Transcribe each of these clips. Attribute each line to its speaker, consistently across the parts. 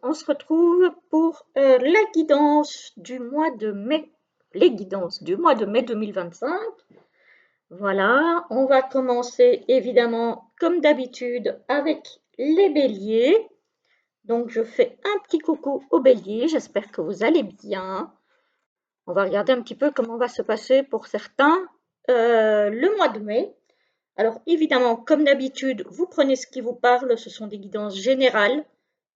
Speaker 1: On se retrouve pour la guidance du mois de mai, les guidances du mois de mai 2025. Voilà, on va commencer évidemment comme d'habitude avec les béliers. Donc je fais un petit coucou aux béliers, j'espère que vous allez bien. On va regarder un petit peu comment va se passer pour certains le mois de mai. Alors évidemment, comme d'habitude, vous prenez ce qui vous parle, ce sont des guidances générales,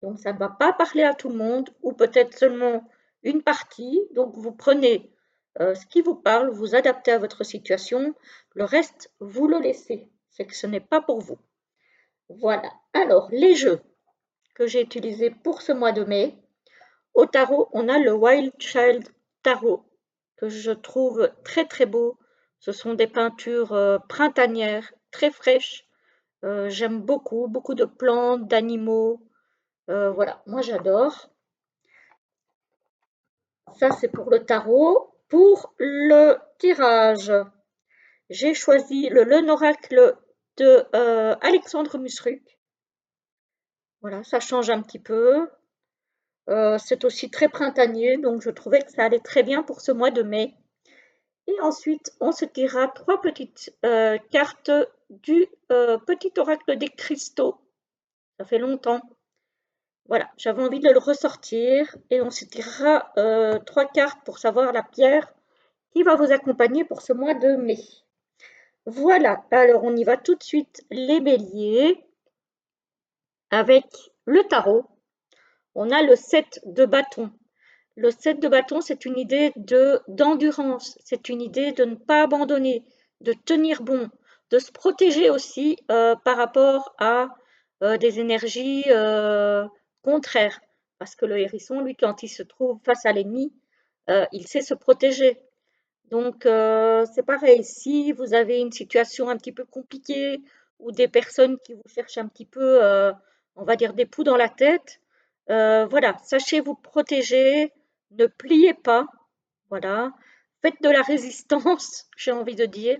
Speaker 1: donc ça ne va pas parler à tout le monde, ou peut-être seulement une partie, donc vous prenez ce qui vous parle, vous adaptez à votre situation, le reste, vous le laissez, c'est que ce n'est pas pour vous. Voilà, alors les jeux que j'ai utilisés pour ce mois de mai, au tarot, on a le Wild Child Tarot, que je trouve très très beau. Ce sont des peintures printanières, très fraîches. J'aime beaucoup, beaucoup de plantes, d'animaux. Voilà, moi j'adore. Ça, c'est pour le tarot. Pour le tirage, j'ai choisi le Lenoracl de Alexandre Musruc. Voilà, ça change un petit peu. C'est aussi très printanier, donc je trouvais que ça allait très bien pour ce mois de mai. Et ensuite, on se tirera trois petites cartes du petit oracle des cristaux. Ça fait longtemps. Voilà, j'avais envie de le ressortir et on se tirera trois cartes pour savoir la pierre qui va vous accompagner pour ce mois de mai. Voilà, alors on y va tout de suite les béliers avec le tarot. On a le 7 de bâton. Le 7 de bâton, c'est une idée d'endurance, c'est une idée de ne pas abandonner, de tenir bon, de se protéger aussi par rapport à des énergies contraires. Parce que le hérisson, lui, quand il se trouve face à l'ennemi, il sait se protéger. Donc, c'est pareil, si vous avez une situation un petit peu compliquée ou des personnes qui vous cherchent un petit peu, on va dire, des poux dans la tête, voilà, sachez vous protéger, ne pliez pas, voilà, faites de la résistance, j'ai envie de dire,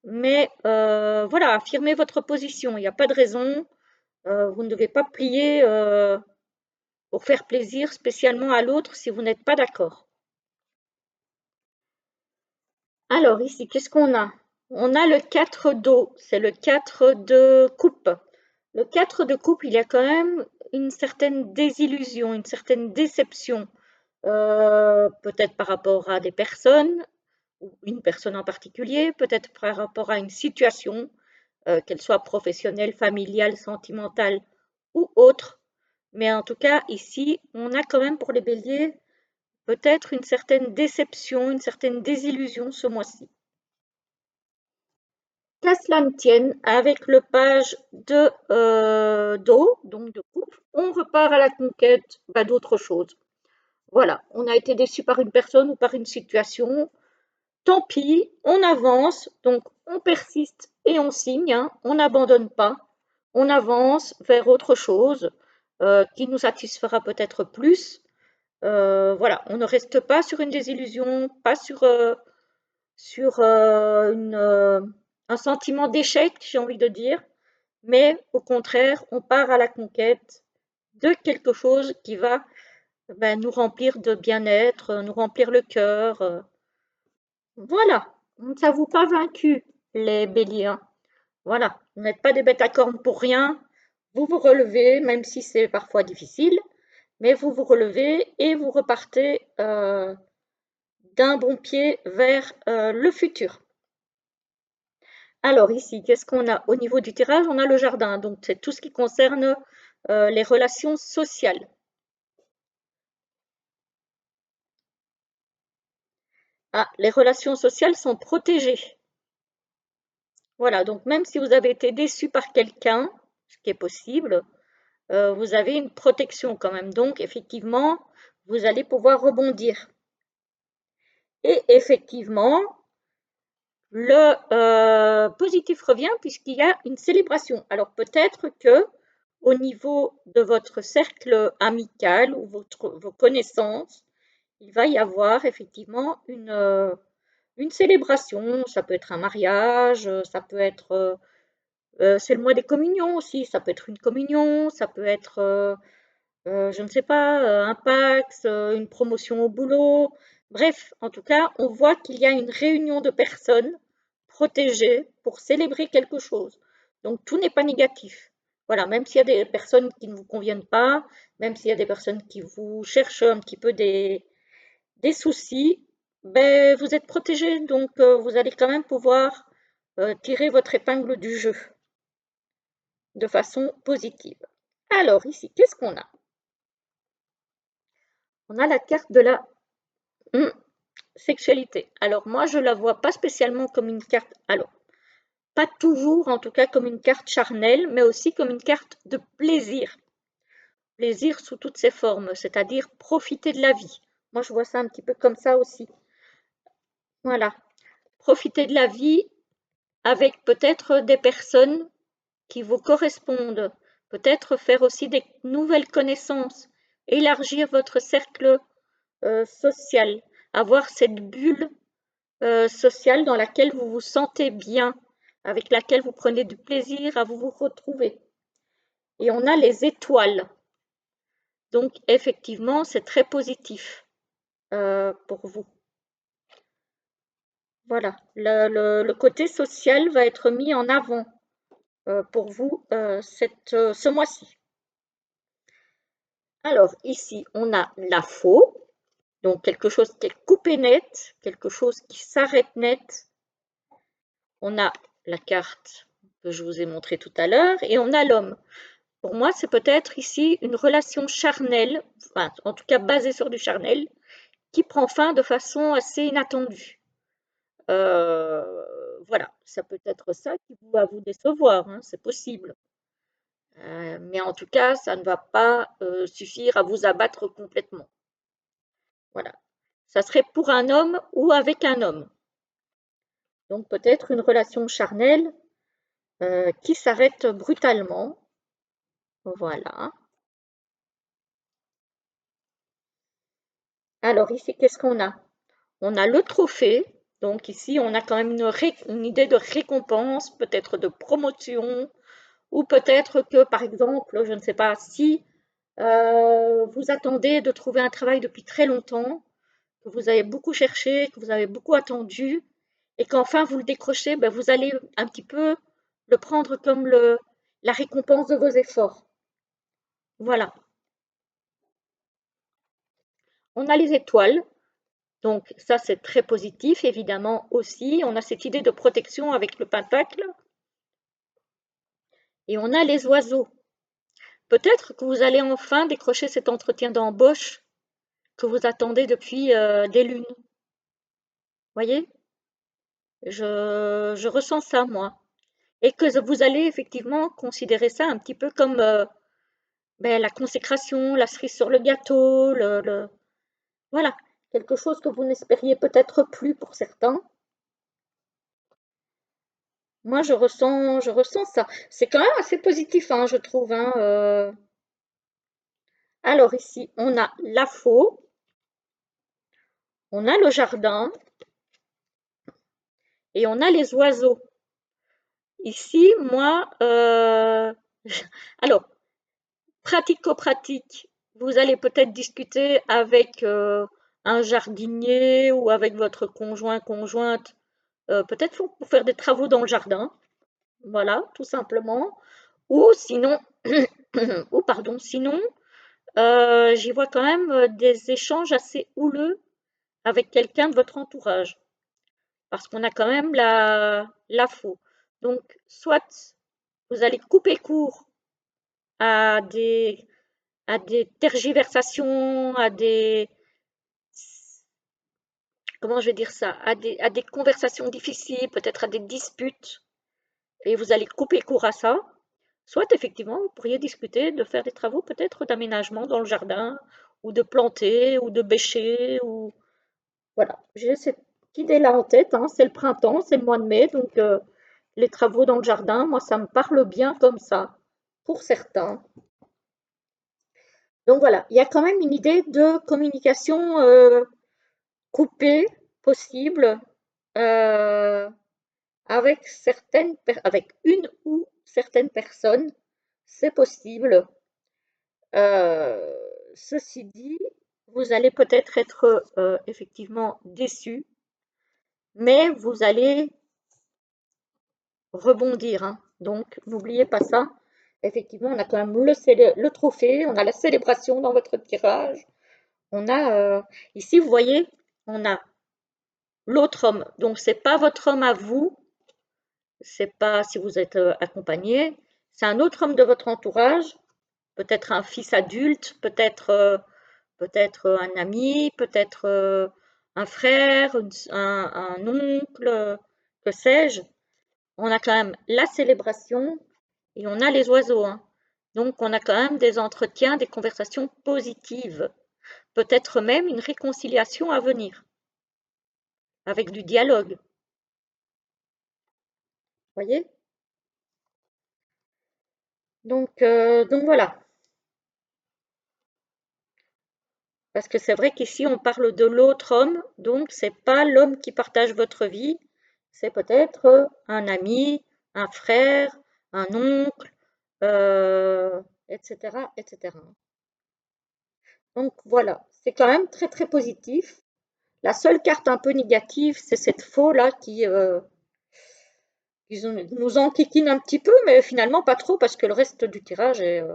Speaker 1: mais voilà, affirmez votre position, il n'y a pas de raison, vous ne devez pas plier pour faire plaisir spécialement à l'autre si vous n'êtes pas d'accord. Alors ici, qu'est-ce qu'on a? On a le 4 d'eau, c'est le 4 de coupe. Le 4 de coupe, il y a quand même une certaine désillusion, une certaine déception, peut-être par rapport à des personnes, ou une personne en particulier, peut-être par rapport à une situation, qu'elle soit professionnelle, familiale, sentimentale ou autre. Mais en tout cas, ici, on a quand même pour les béliers peut-être une certaine déception, une certaine désillusion ce mois-ci. Qu'à cela ne tienne, avec le page de d'eau, donc de coupe, on repart à la conquête d'autre chose. Voilà, on a été déçu par une personne ou par une situation. Tant pis, on avance, donc on persiste et on signe, hein, on n'abandonne pas, on avance vers autre chose qui nous satisfera peut-être plus. Voilà, on ne reste pas sur une désillusion, pas sur un sentiment d'échec, j'ai envie de dire, mais au contraire, on part à la conquête de quelque chose qui va nous remplir de bien-être, nous remplir le cœur. Voilà, on ne s'avoue pas vaincu, les béliers, hein. Voilà, vous n'êtes pas des bêtes à cornes pour rien. Vous vous relevez, même si c'est parfois difficile, mais vous vous relevez et vous repartez d'un bon pied vers le futur. Alors ici, qu'est-ce qu'on a? Au niveau du tirage, on a le jardin, donc c'est tout ce qui concerne les relations sociales. Ah, les relations sociales sont protégées. Voilà, donc même si vous avez été déçu par quelqu'un, ce qui est possible, vous avez une protection quand même. Donc effectivement, vous allez pouvoir rebondir. Et effectivement, le positif revient puisqu'il y a une célébration. Alors peut-être que au niveau de votre cercle amical ou vos connaissances, il va y avoir effectivement une célébration. Ça peut être un mariage, ça peut être, c'est le mois des communions aussi, ça peut être une communion, ça peut être je ne sais pas, un PAX, une promotion au boulot. Bref, en tout cas, on voit qu'il y a une réunion de personnes protégées pour célébrer quelque chose. Donc tout n'est pas négatif. Voilà, même s'il y a des personnes qui ne vous conviennent pas, même s'il y a des personnes qui vous cherchent un petit peu des soucis, ben, vous êtes protégés, donc vous allez quand même pouvoir tirer votre épingle du jeu de façon positive. Alors ici, qu'est-ce qu'on a? On a la carte de la sexualité. Alors moi, je la vois pas spécialement comme une carte, alors pas toujours en tout cas comme une carte charnelle, mais aussi comme une carte de plaisir. Plaisir sous toutes ses formes, c'est-à-dire profiter de la vie. Moi, je vois ça un petit peu comme ça aussi. Voilà, profiter de la vie avec peut-être des personnes qui vous correspondent, peut-être faire aussi des nouvelles connaissances, élargir votre cercle social, avoir cette bulle sociale dans laquelle vous vous sentez bien, avec laquelle vous prenez du plaisir à vous retrouver. Et on a les étoiles. Donc effectivement, c'est très positif pour vous. Voilà, le côté social va être mis en avant pour vous ce mois-ci. Alors ici, on a la faux, donc quelque chose qui est coupé net, quelque chose qui s'arrête net. On a la carte que je vous ai montrée tout à l'heure et on a l'homme. Pour moi, c'est peut-être ici une relation charnelle, enfin, en tout cas basée sur du charnel, qui prend fin de façon assez inattendue. Voilà, ça peut être ça qui va vous décevoir, hein, c'est possible. Mais en tout cas, ça ne va pas suffire à vous abattre complètement. Voilà. Ça serait pour un homme ou avec un homme. Donc peut-être une relation charnelle qui s'arrête brutalement. Voilà. Alors ici, qu'est-ce qu'on a? On a le trophée. Donc ici, on a quand même une idée de récompense, peut-être de promotion, ou peut-être que, par exemple, je ne sais pas, si vous attendez de trouver un travail depuis très longtemps, que vous avez beaucoup cherché, que vous avez beaucoup attendu, et qu'enfin vous le décrochez, ben vous allez un petit peu le prendre comme la récompense de vos efforts. Voilà. On a les étoiles, donc ça c'est très positif évidemment aussi. On a cette idée de protection avec le pentacle. Et on a les oiseaux. Peut-être que vous allez enfin décrocher cet entretien d'embauche que vous attendez depuis des lunes. Voyez? Je ressens ça, moi. Et que vous allez effectivement considérer ça un petit peu comme ben, la consécration, la cerise sur le gâteau, voilà, quelque chose que vous n'espériez peut-être plus pour certains. Moi, je ressens ça. C'est quand même assez positif, hein, je trouve, hein, Alors ici, on a la faux, on a le jardin et on a les oiseaux. Ici, moi, alors, pratico-pratique, vous allez peut-être discuter avec un jardinier ou avec votre conjointe, peut-être pour faire des travaux dans le jardin, voilà, tout simplement. Ou sinon, ou pardon, sinon, j'y vois quand même des échanges assez houleux avec quelqu'un de votre entourage, parce qu'on a quand même la faux. Donc, soit vous allez couper court à des tergiversations, comment je vais dire ça, à des conversations difficiles, peut-être à des disputes, et vous allez couper court à ça. Soit effectivement, vous pourriez discuter de faire des travaux peut-être d'aménagement dans le jardin, ou de planter, ou de bêcher, ou voilà. J'ai cette idée-là en tête, hein. C'est le printemps, c'est le mois de mai, donc les travaux dans le jardin, moi, ça me parle bien comme ça, pour certains. Donc voilà, il y a quand même une idée de communication coupée possible euh, avec une ou certaines personnes, c'est possible. Ceci dit, vous allez peut-être être effectivement déçu, mais vous allez rebondir, hein. Donc, n'oubliez pas ça. Effectivement, on a quand même le trophée, on a la célébration dans votre tirage. On a ici, vous voyez, on a l'autre homme. Donc, c'est pas votre homme à vous, c'est pas si vous êtes accompagné, c'est un autre homme de votre entourage, peut-être un fils adulte, peut-être un ami, peut-être un frère, un oncle, que sais-je. On a quand même la célébration et on a les oiseaux, hein. Donc on a quand même des entretiens, des conversations positives, peut-être même une réconciliation à venir, avec du dialogue. Voyez? Donc voilà. Parce que c'est vrai qu'ici on parle de l'autre homme, donc c'est pas l'homme qui partage votre vie, c'est peut-être un ami, un frère, un oncle, etc., etc. Donc voilà, c'est quand même très très positif. La seule carte un peu négative, c'est cette faux là qui nous enquiquine un petit peu, mais finalement pas trop parce que le reste du tirage est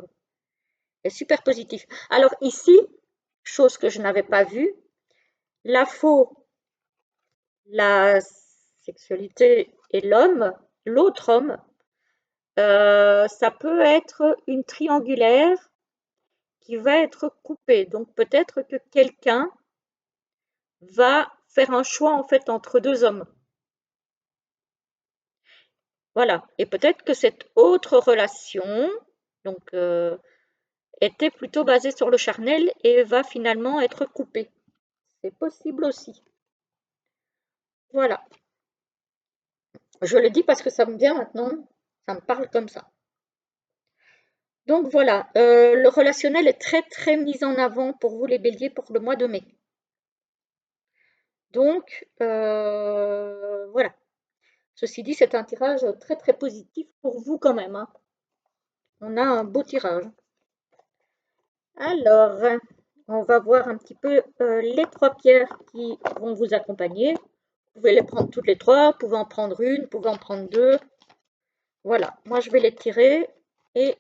Speaker 1: super positif. Alors ici, chose que je n'avais pas vue, la faux, la sexualité et l'homme, l'autre homme, ça peut être une triangulaire qui va être coupée. Donc peut-être que quelqu'un va faire un choix en fait entre deux hommes. Voilà. Et peut-être que cette autre relation, donc, était plutôt basée sur le charnel et va finalement être coupée. C'est possible aussi. Voilà. Je le dis parce que ça me vient maintenant, ça me parle comme ça. Donc voilà, le relationnel est très très mis en avant pour vous les béliers pour le mois de mai. Donc voilà. Ceci dit, c'est un tirage très très positif pour vous quand même, hein. On a un beau tirage. Alors, on va voir un petit peu les trois pierres qui vont vous accompagner. Vous pouvez les prendre toutes les trois, vous pouvez en prendre une, vous pouvez en prendre deux. Voilà, moi je vais les tirer et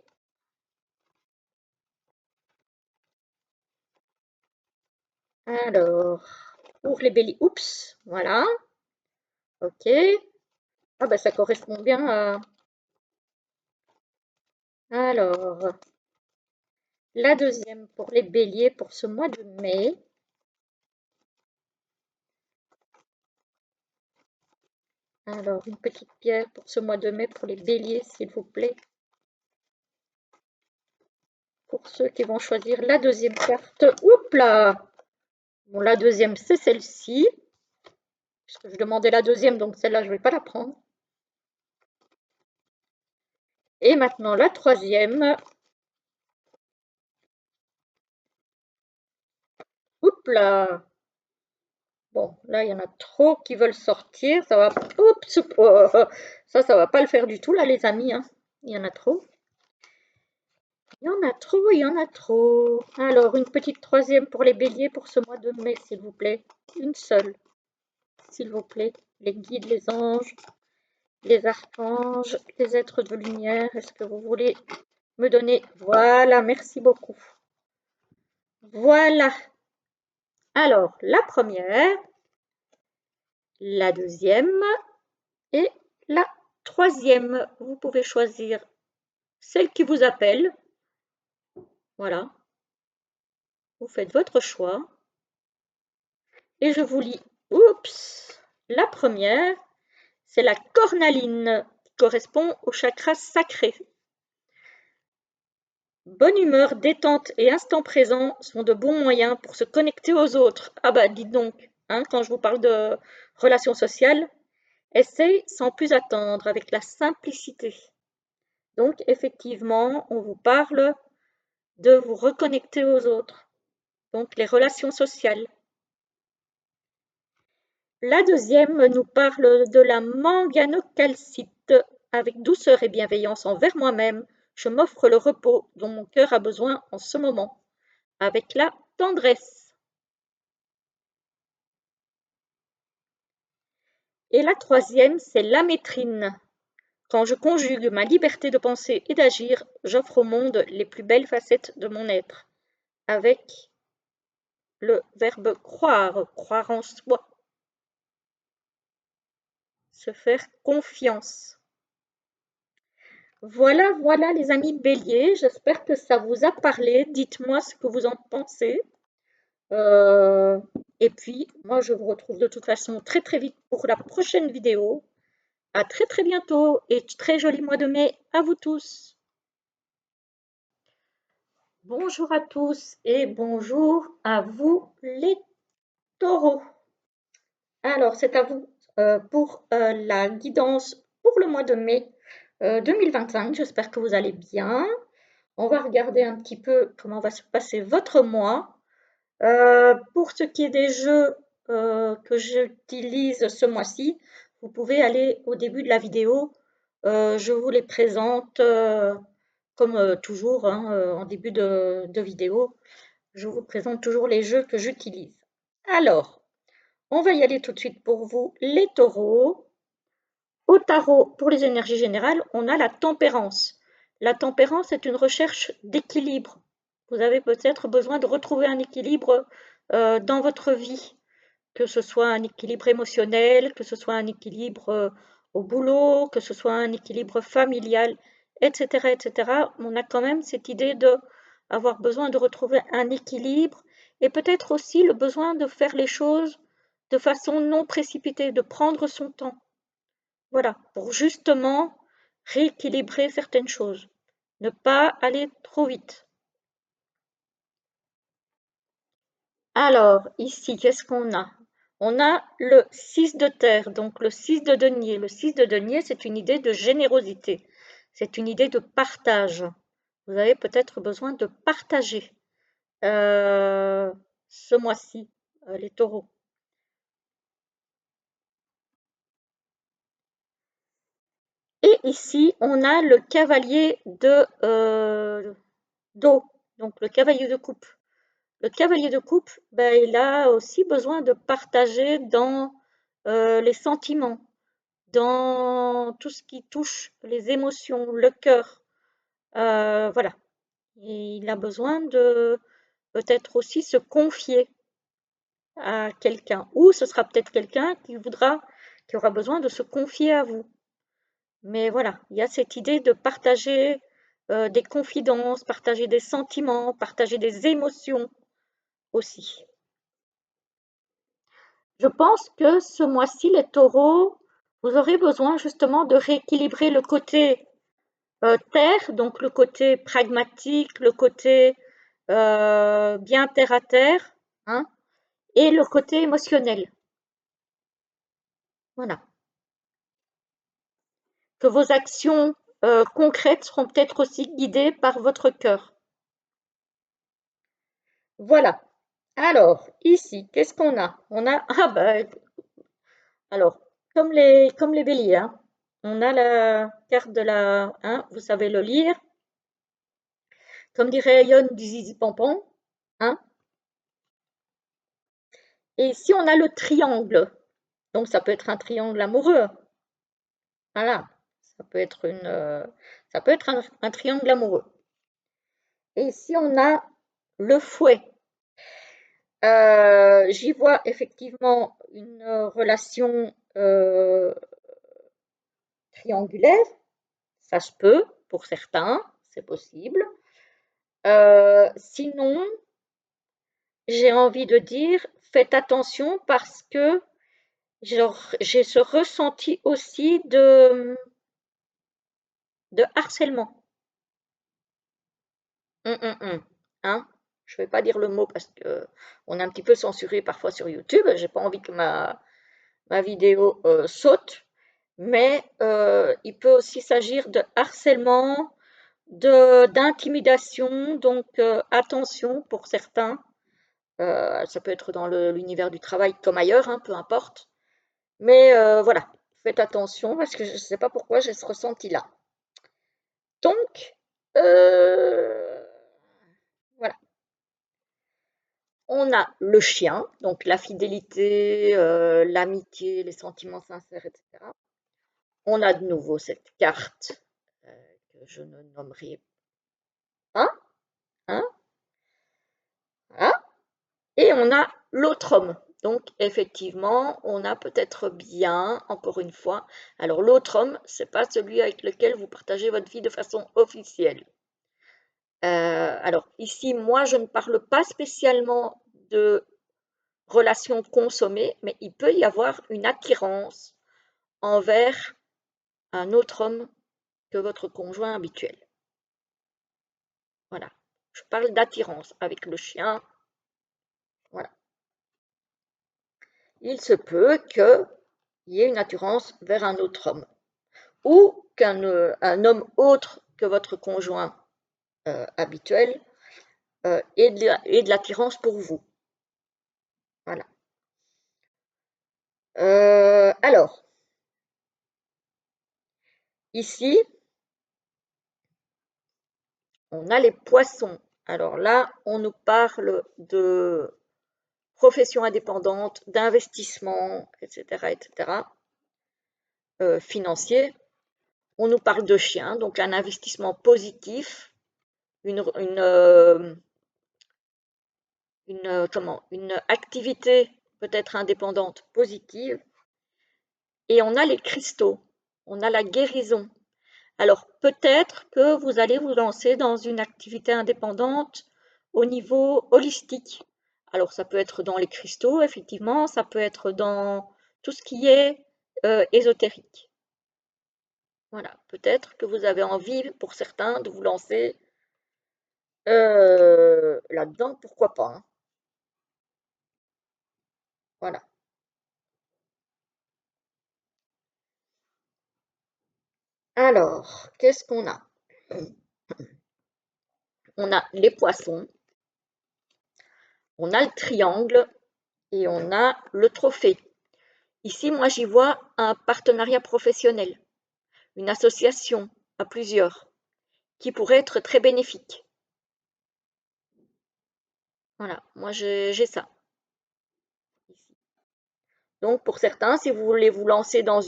Speaker 1: alors, pour les béliers, oups, voilà, ok. Ah ben ça correspond bien à... Alors, la deuxième pour les béliers pour ce mois de mai. Alors, une petite pierre pour ce mois de mai pour les béliers, s'il vous plaît. Pour ceux qui vont choisir la deuxième carte. Oups là! Bon, la deuxième, c'est celle-ci. Puisque je demandais la deuxième, donc celle-là, je ne vais pas la prendre. Et maintenant, la troisième. Oups là! Bon, là, il y en a trop qui veulent sortir. Ça va... Oups! Oh, ça va pas le faire du tout, là, les amis, hein. Il y en a trop. Il y en a trop, il y en a trop. Alors, une petite troisième pour les béliers pour ce mois de mai, s'il vous plaît. Une seule, s'il vous plaît. Les guides, les anges, les archanges, les êtres de lumière. Est-ce que vous voulez me donner? Voilà, merci beaucoup. Voilà. Alors, la première, la deuxième et la troisième. Vous pouvez choisir celle qui vous appelle. Voilà. Vous faites votre choix. Et je vous lis. Oups! La première, c'est la cornaline, qui correspond au chakra sacré. Bonne humeur, détente et instant présent sont de bons moyens pour se connecter aux autres. Ah bah dites donc, hein, quand je vous parle de relations sociales, essayez sans plus attendre, avec la simplicité. Donc effectivement, on vous parle de vous reconnecter aux autres. Donc les relations sociales. La deuxième nous parle de la manganocalcite. Avec douceur et bienveillance envers moi-même, Je m'offre le repos dont mon cœur a besoin en ce moment, avec la tendresse. Et la troisième, c'est l'amétrine. Quand je conjugue ma liberté de penser et d'agir, j'offre au monde les plus belles facettes de mon être, avec le verbe croire, croire en soi, se faire confiance. Voilà, voilà les amis béliers, j'espère que ça vous a parlé. Dites-moi ce que vous en pensez. Euh, et puis, moi, je vous retrouve de toute façon très très vite pour la prochaine vidéo. À très très bientôt et très joli mois de mai à vous tous. Bonjour à tous et bonjour à vous les taureaux. Alors, c'est à vous pour la guidance pour le mois de mai 2025. J'espère que vous allez bien. On va regarder un petit peu comment va se passer votre mois. Pour ce qui est des jeux que j'utilise ce mois-ci, vous pouvez aller au début de la vidéo. Je vous les présente comme toujours hein, en début de vidéo. Je vous présente toujours les jeux que j'utilise. Alors, on va y aller tout de suite pour vous, les taureaux. Au tarot, pour les énergies générales, on a la tempérance. La tempérance est une recherche d'équilibre. Vous avez peut-être besoin de retrouver un équilibre dans votre vie, que ce soit un équilibre émotionnel, que ce soit un équilibre au boulot, que ce soit un équilibre familial, etc., etc. On a quand même cette idée de avoir besoin de retrouver un équilibre et peut-être aussi le besoin de faire les choses de façon non précipitée, de prendre son temps. Voilà, pour justement rééquilibrer certaines choses, ne pas aller trop vite. Alors, ici, qu'est-ce qu'on a? On a le 6 de terre, donc le 6 de denier. Le 6 de denier, c'est une idée de générosité, c'est une idée de partage. Vous avez peut-être besoin de partager euh, ce mois-ci, les taureaux. Et ici, on a le cavalier de d'eau, donc le cavalier de coupe. Le cavalier de coupe, ben, il a aussi besoin de partager dans les sentiments, dans tout ce qui touche les émotions, le cœur. Voilà. Et il a besoin de peut-être aussi se confier à quelqu'un. Ou ce sera peut-être quelqu'un qui aura besoin de se confier à vous. Mais voilà, il y a cette idée de partager des confidences, partager des sentiments, partager des émotions aussi. Je pense que ce mois-ci, les taureaux, vous aurez besoin justement de rééquilibrer le côté terre, donc le côté pragmatique, le côté bien terre à terre, hein, et le côté émotionnel. Voilà. Que vos actions concrètes seront peut-être aussi guidées par votre cœur. Voilà. Alors, ici, qu'est-ce qu'on a? On a, ah ben, alors, comme les béliers, hein, on a la carte de la, hein, vous savez le lire, comme dirait Yon du Zizi Pampan, hein. Et ici, on a le triangle. Donc, ça peut être un triangle amoureux. Voilà. Ça peut être un triangle amoureux. Et ici, on a le fouet. J'y vois effectivement une relation triangulaire. Ça se peut, pour certains, c'est possible. Sinon, j'ai envie de dire, faites attention parce que j'ai ce ressenti aussi de harcèlement. Hein? Je ne vais pas dire le mot parce que on est un petit peu censuré parfois sur YouTube. J'ai pas envie que ma vidéo saute, mais il peut aussi s'agir de harcèlement, d'intimidation, donc attention pour certains. Ça peut être dans l'univers du travail comme ailleurs, hein, peu importe. Mais voilà, faites attention parce que je ne sais pas pourquoi j'ai ce ressenti-là. Donc, Voilà. On a le chien, donc la fidélité, l'amitié, les sentiments sincères, etc. On a de nouveau cette carte que je ne nommerai pas, hein, voilà. Et on a l'autre homme. Donc effectivement, on a peut-être bien, encore une fois, alors l'autre homme, c'est pas celui avec lequel vous partagez votre vie de façon officielle. Alors ici, moi, je ne parle pas spécialement de relation consommée, mais il peut y avoir une attirance envers un autre homme que votre conjoint habituel. Voilà. Je parle d'attirance avec le chien. Voilà. Il se peut qu'il y ait une attirance vers un autre homme ou qu'un homme autre que votre conjoint habituel ait de l'attirance pour vous. Voilà. Alors, ici, on a les poissons. Alors là, on nous parle de profession indépendante, d'investissement, etc., etc., financier. On nous parle de chiens, donc un investissement positif, une activité peut-être indépendante positive. Et on a les cristaux, on a la guérison. Alors peut-être que vous allez vous lancer dans une activité indépendante au niveau holistique. Alors ça peut être dans les cristaux, effectivement, ça peut être dans tout ce qui est ésotérique. Voilà, peut-être que vous avez envie, pour certains, de vous lancer là-dedans, pourquoi pas, hein. Voilà. Alors, qu'est-ce qu'on a? On a les poissons, on a le triangle et on a le trophée. Ici, moi, j'y vois un partenariat professionnel, une association à plusieurs, qui pourrait être très bénéfique. Voilà, moi, j'ai ça. Ici. Donc, pour certains, si vous voulez vous lancer dans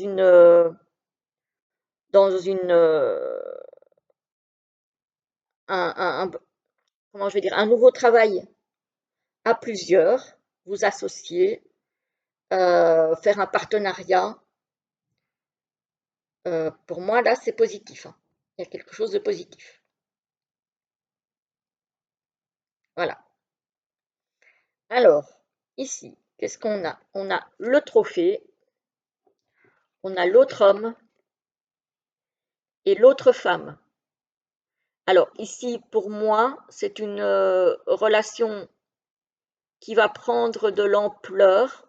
Speaker 1: un, comment je vais dire, un nouveau travail à plusieurs, vous associer, faire un partenariat, pour moi, là, c'est positif, hein. Il y a quelque chose de positif. Voilà. Alors, ici, qu'est-ce qu'on a? On a le trophée, on a l'autre homme et l'autre femme. Alors, ici, pour moi, c'est une relation qui va prendre de l'ampleur,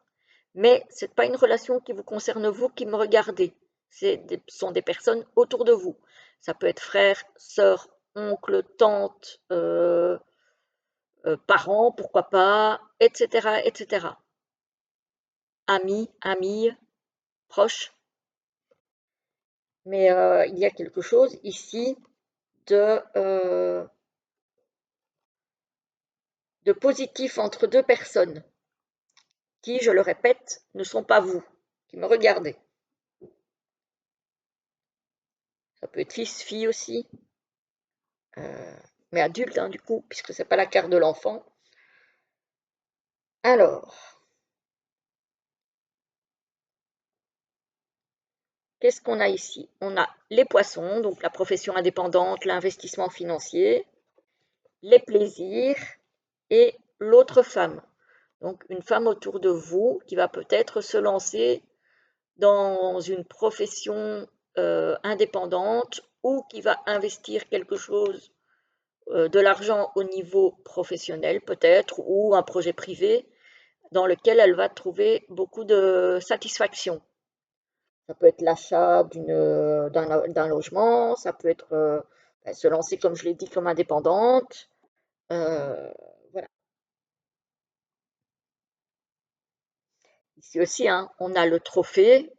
Speaker 1: mais ce n'est pas une relation qui vous concerne vous, qui me regardez. Ce sont des personnes autour de vous. Ça peut être frère, sœur, oncle, tante, parents, pourquoi pas, etc., etc. Amis, amie, proches. Mais il y a quelque chose ici de positif entre deux personnes qui, je le répète, ne sont pas vous, qui me regardez. Ça peut être fils, fille aussi, mais adulte, hein, du coup, puisque c'est pas la carte de l'enfant. Alors, qu'est-ce qu'on a ici? On a les poissons, donc la profession indépendante, l'investissement financier, les plaisirs et l'autre femme. Donc une femme autour de vous qui va peut-être se lancer dans une profession indépendante ou qui va investir quelque chose, de l'argent au niveau professionnel peut-être, ou un projet privé dans lequel elle va trouver beaucoup de satisfaction. Ça peut être l'achat d'un logement, ça peut être se lancer, comme je l'ai dit, comme indépendante. Voilà. Ici aussi, hein, on a le trophée,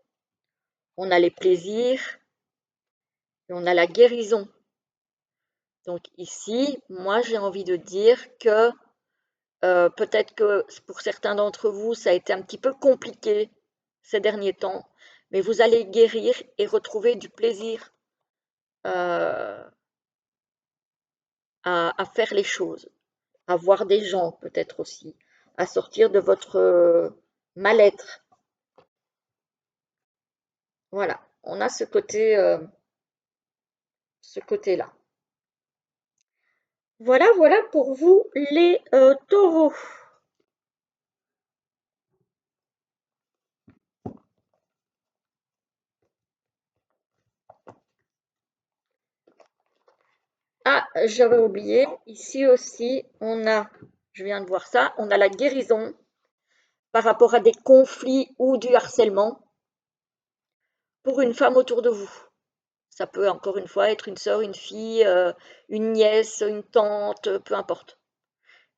Speaker 1: on a les plaisirs et on a la guérison. Donc ici, moi j'ai envie de dire que peut-être que pour certains d'entre vous, ça a été un petit peu compliqué ces derniers temps, mais vous allez guérir et retrouver du plaisir euh, à faire les choses, à voir des gens peut-être aussi, à sortir de votre mal-être. Voilà, on a ce côté-là. Voilà, voilà pour vous les taureaux. Ah, j'avais oublié, ici aussi, je viens de voir ça, on a la guérison par rapport à des conflits ou du harcèlement pour une femme autour de vous. Ça peut encore une fois être une sœur, une fille, une nièce, une tante, peu importe.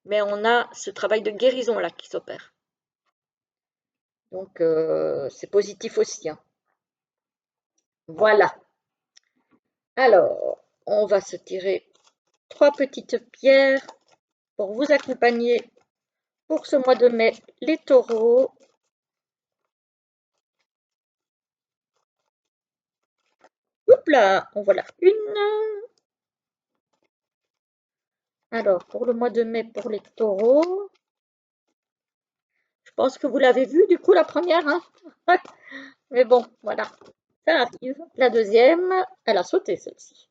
Speaker 1: Mais on a ce travail de guérison là qui s'opère. Donc c'est positif aussi, hein. Voilà. Alors, on va se tirer 3 petites pierres pour vous accompagner pour ce mois de mai, les taureaux. Hop là, en voilà une. Alors, pour le mois de mai, pour les taureaux, je pense que vous l'avez vu, du coup, la première, hein. Mais bon, voilà, ça arrive. La deuxième, elle a sauté, celle-ci.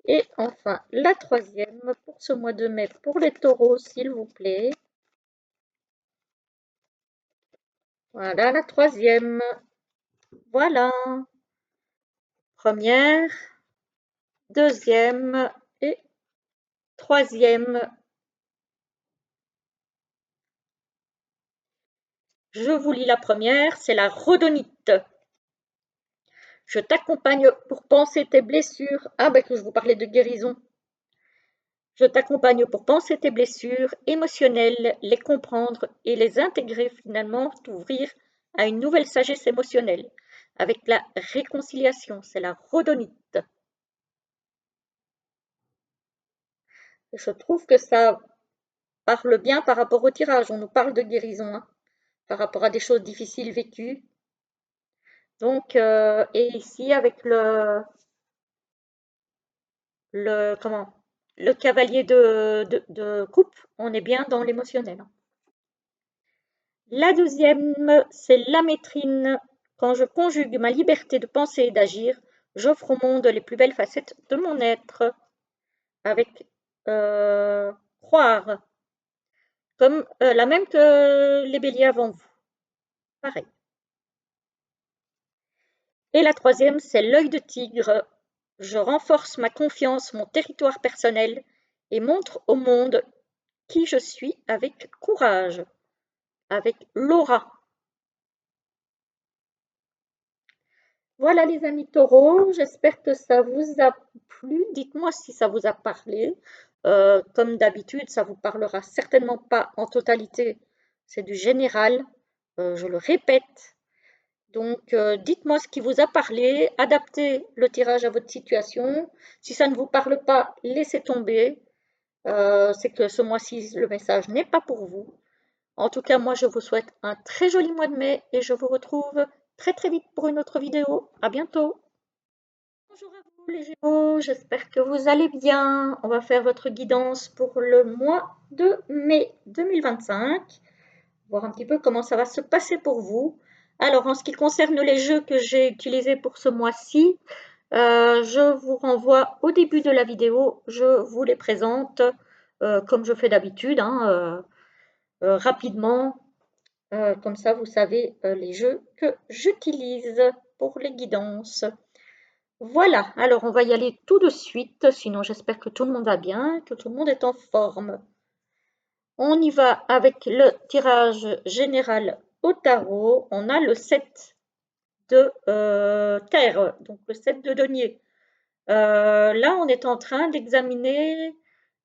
Speaker 1: Et enfin, la troisième, pour ce mois de mai, pour les taureaux, s'il vous plaît. Voilà, la troisième. Voilà. Première, deuxième et troisième. Je vous lis la première, c'est la rhodonite. Je t'accompagne pour penser tes blessures. Ah, ben que je vous parlais de guérison. Je t'accompagne pour penser tes blessures émotionnelles, les comprendre et les intégrer finalement, t'ouvrir à une nouvelle sagesse émotionnelle. Avec la réconciliation, c'est la rhodonite. Je trouve que ça parle bien par rapport au tirage. On nous parle de guérison, hein, par rapport à des choses difficiles vécues. Donc, et ici avec comment, le cavalier de coupe, on est bien dans l'émotionnel, hein. La deuxième, c'est la métrine. Quand je conjugue ma liberté de penser et d'agir, j'offre au monde les plus belles facettes de mon être. Avec croire, comme la même que les béliers avant vous. Pareil. Et la troisième, c'est l'œil de tigre. Je renforce ma confiance, mon territoire personnel et montre au monde qui je suis avec courage, avec l'aura. Voilà les amis taureaux, j'espère que ça vous a plu. Dites-moi si ça vous a parlé. Comme d'habitude, ça vous parlera certainement pas en totalité. C'est du général, je le répète. Donc, dites-moi ce qui vous a parlé, adaptez le tirage à votre situation. Si ça ne vous parle pas, laissez tomber. C'est que ce mois-ci, le message n'est pas pour vous. En tout cas, moi, je vous souhaite un très joli mois de mai et je vous retrouve très très vite pour une autre vidéo. À bientôt. Bonjour à vous les Gémeaux, j'espère que vous allez bien. On va faire votre guidance pour le mois de mai 2025. Voir un petit peu comment ça va se passer pour vous. Alors, en ce qui concerne les jeux que j'ai utilisés pour ce mois-ci, je vous renvoie au début de la vidéo. Je vous les présente comme je fais d'habitude, hein, rapidement. Comme ça, vous savez les jeux que j'utilise pour les guidances. Voilà, alors on va y aller tout de suite, sinon j'espère que tout le monde va bien, que tout le monde est en forme. On y va avec le tirage général au tarot. On a le 7 de terre, donc le 7 de denier. Là, on est en train d'examiner,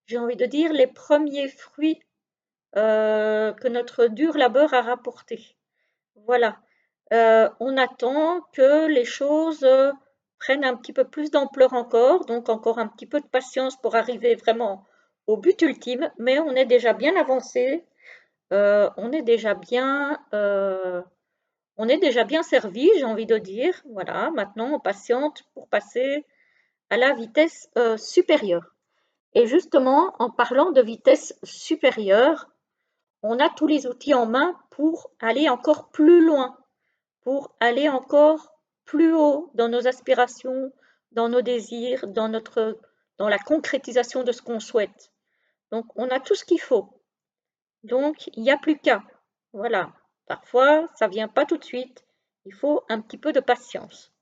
Speaker 1: j'ai envie de dire, les premiers fruits que notre dur labeur a rapportés. Voilà. On attend que les choses prennent un petit peu plus d'ampleur encore, donc encore un petit peu de patience pour arriver vraiment au but ultime, mais on est déjà bien avancé, on est déjà bien servi, j'ai envie de dire. Voilà, maintenant on patiente pour passer à la vitesse supérieure. Et justement, en parlant de vitesse supérieure, on a tous les outils en main pour aller encore plus loin, pour aller encore plus haut dans nos aspirations, dans nos désirs, dans la concrétisation de ce qu'on souhaite. Donc, on a tout ce qu'il faut. Donc, il n'y a plus qu'à. Voilà. Parfois, ça ne vient pas tout de suite. Il faut un petit peu de patience.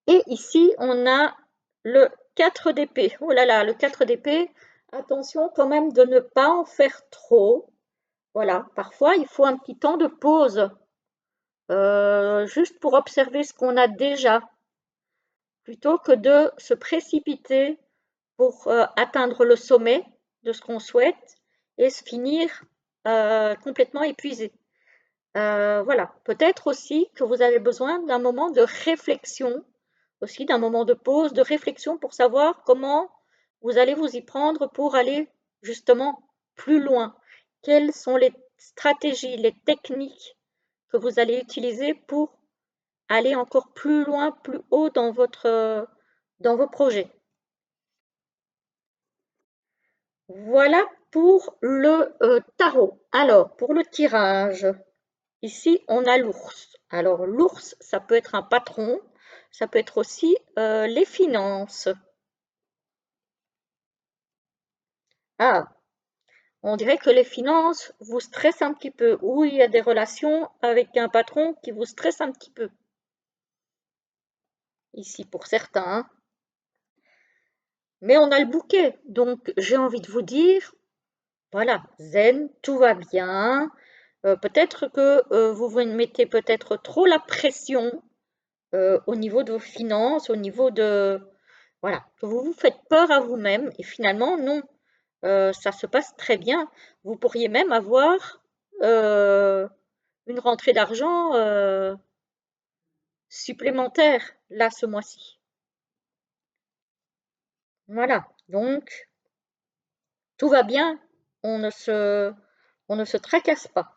Speaker 1: Et ici, on a le 4 d'épée. Oh là là, le 4 d'épée. Attention quand même de ne pas en faire trop. Voilà, parfois il faut un petit temps de pause, juste pour observer ce qu'on a déjà, plutôt que de se précipiter pour atteindre le sommet de ce qu'on souhaite et se finir complètement épuisé. Voilà, peut-être aussi que vous avez besoin d'un moment de réflexion, aussi d'un moment de pause, de réflexion pour savoir comment vous allez vous y prendre pour aller justement plus loin. Quelles sont les stratégies, les techniques que vous allez utiliser pour aller encore plus loin, plus haut dans vos projets. Voilà pour le tarot. Alors, pour le tirage, ici, on a l'ours. Alors, l'ours, ça peut être un patron, ça peut être aussi les finances. Ah, on dirait que les finances vous stressent un petit peu, ou il y a des relations avec un patron qui vous stresse un petit peu. Ici, pour certains, hein. Mais on a le bouquet, donc j'ai envie de vous dire, voilà, zen, tout va bien. Peut-être que vous vous mettez peut-être trop la pression au niveau de vos finances, au niveau de... Voilà, que vous vous faites peur à vous-même et finalement, non, ça se passe très bien. Vous pourriez même avoir une rentrée d'argent supplémentaire là ce mois-ci. Voilà, donc tout va bien, on ne se tracasse pas.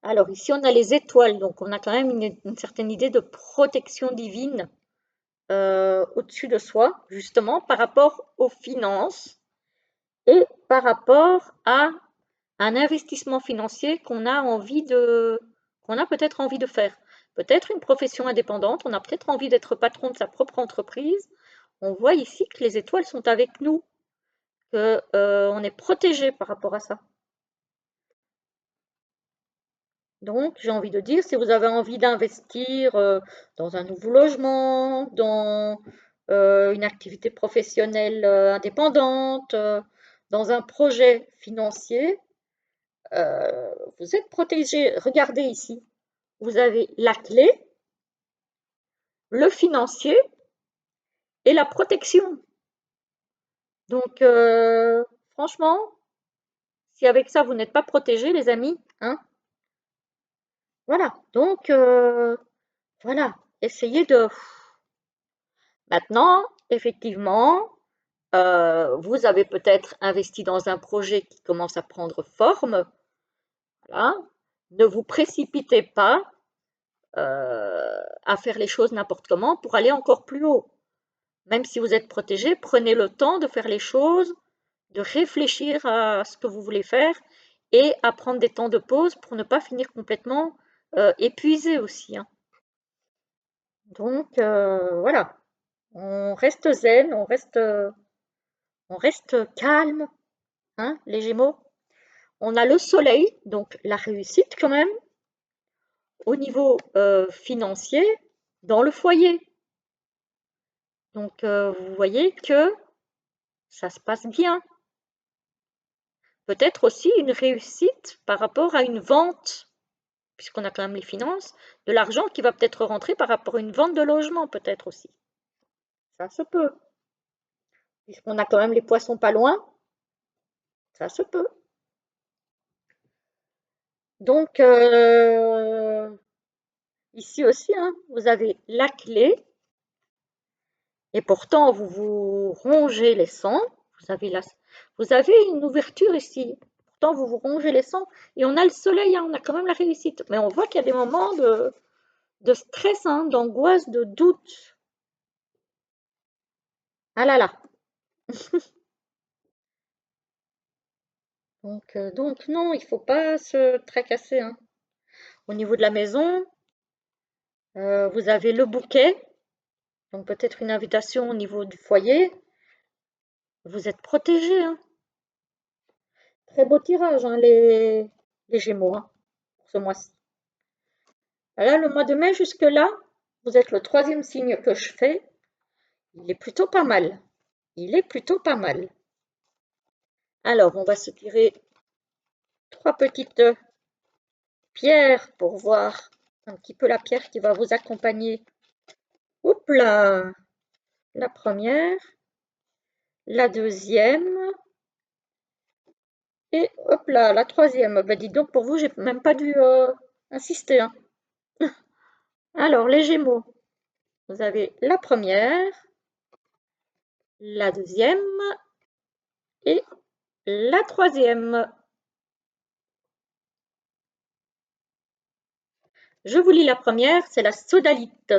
Speaker 1: Alors ici, on a les étoiles, donc on a quand même une certaine idée de protection divine au-dessus de soi, justement par rapport aux finances et par rapport à un investissement financier qu'on a peut-être envie de faire. Peut-être une profession indépendante, on a peut-être envie d'être patron de sa propre entreprise. On voit ici que les étoiles sont avec nous, qu'on est protégé par rapport à ça. Donc, j'ai envie de dire, si vous avez envie d'investir dans un nouveau logement, dans une activité professionnelle indépendante, dans un projet financier, vous êtes protégé. Regardez ici, vous avez la clé, le financier et la protection. Donc, franchement, si avec ça, vous n'êtes pas protégé, les amis, hein, voilà. Donc, voilà, essayez de... Maintenant, effectivement, vous avez peut-être investi dans un projet qui commence à prendre forme. Voilà. Ne vous précipitez pas à faire les choses n'importe comment pour aller encore plus haut. Même si vous êtes protégé, prenez le temps de faire les choses, de réfléchir à ce que vous voulez faire et à prendre des temps de pause pour ne pas finir complètement épuisé aussi, hein. Donc voilà, on reste zen, on reste calme, hein, les Gémeaux. On a le soleil, donc la réussite quand même, au niveau financier, dans le foyer. Donc vous voyez que ça se passe bien. Peut-être aussi une réussite par rapport à une vente, puisqu'on a quand même les finances, de l'argent qui va peut-être rentrer par rapport à une vente de logement, peut-être aussi. Ça se peut. Puisqu'on a quand même les poissons pas loin, ça se peut. Donc, Ici aussi, hein, vous avez la clé. Et pourtant, vous vous rongez les sangs. Vous avez une ouverture ici. Pourtant, vous vous rongez les sangs. Et on a le soleil, hein, on a quand même la réussite. Mais on voit qu'il y a des moments de stress, hein, d'angoisse, de doute. Ah là là. Donc non, il ne faut pas se tracasser, hein. Au niveau de la maison, vous avez le bouquet. Donc peut-être une invitation au niveau du foyer. Vous êtes protégés, hein. Très beau tirage, hein, les Gémeaux, hein, pour ce mois-ci. Là, le mois de mai jusque-là, vous êtes le troisième signe que je fais. Il est plutôt pas mal. Il est plutôt pas mal. Alors, on va se tirer trois petites pierres pour voir un petit peu la pierre qui va vous accompagner. Oups là! La première, la deuxième et hop là, la troisième. Bah, dis donc, pour vous, j'ai même pas dû insister, hein. Alors, les Gémeaux, vous avez la première, la deuxième et la troisième. Je vous lis la première, c'est la sodalite.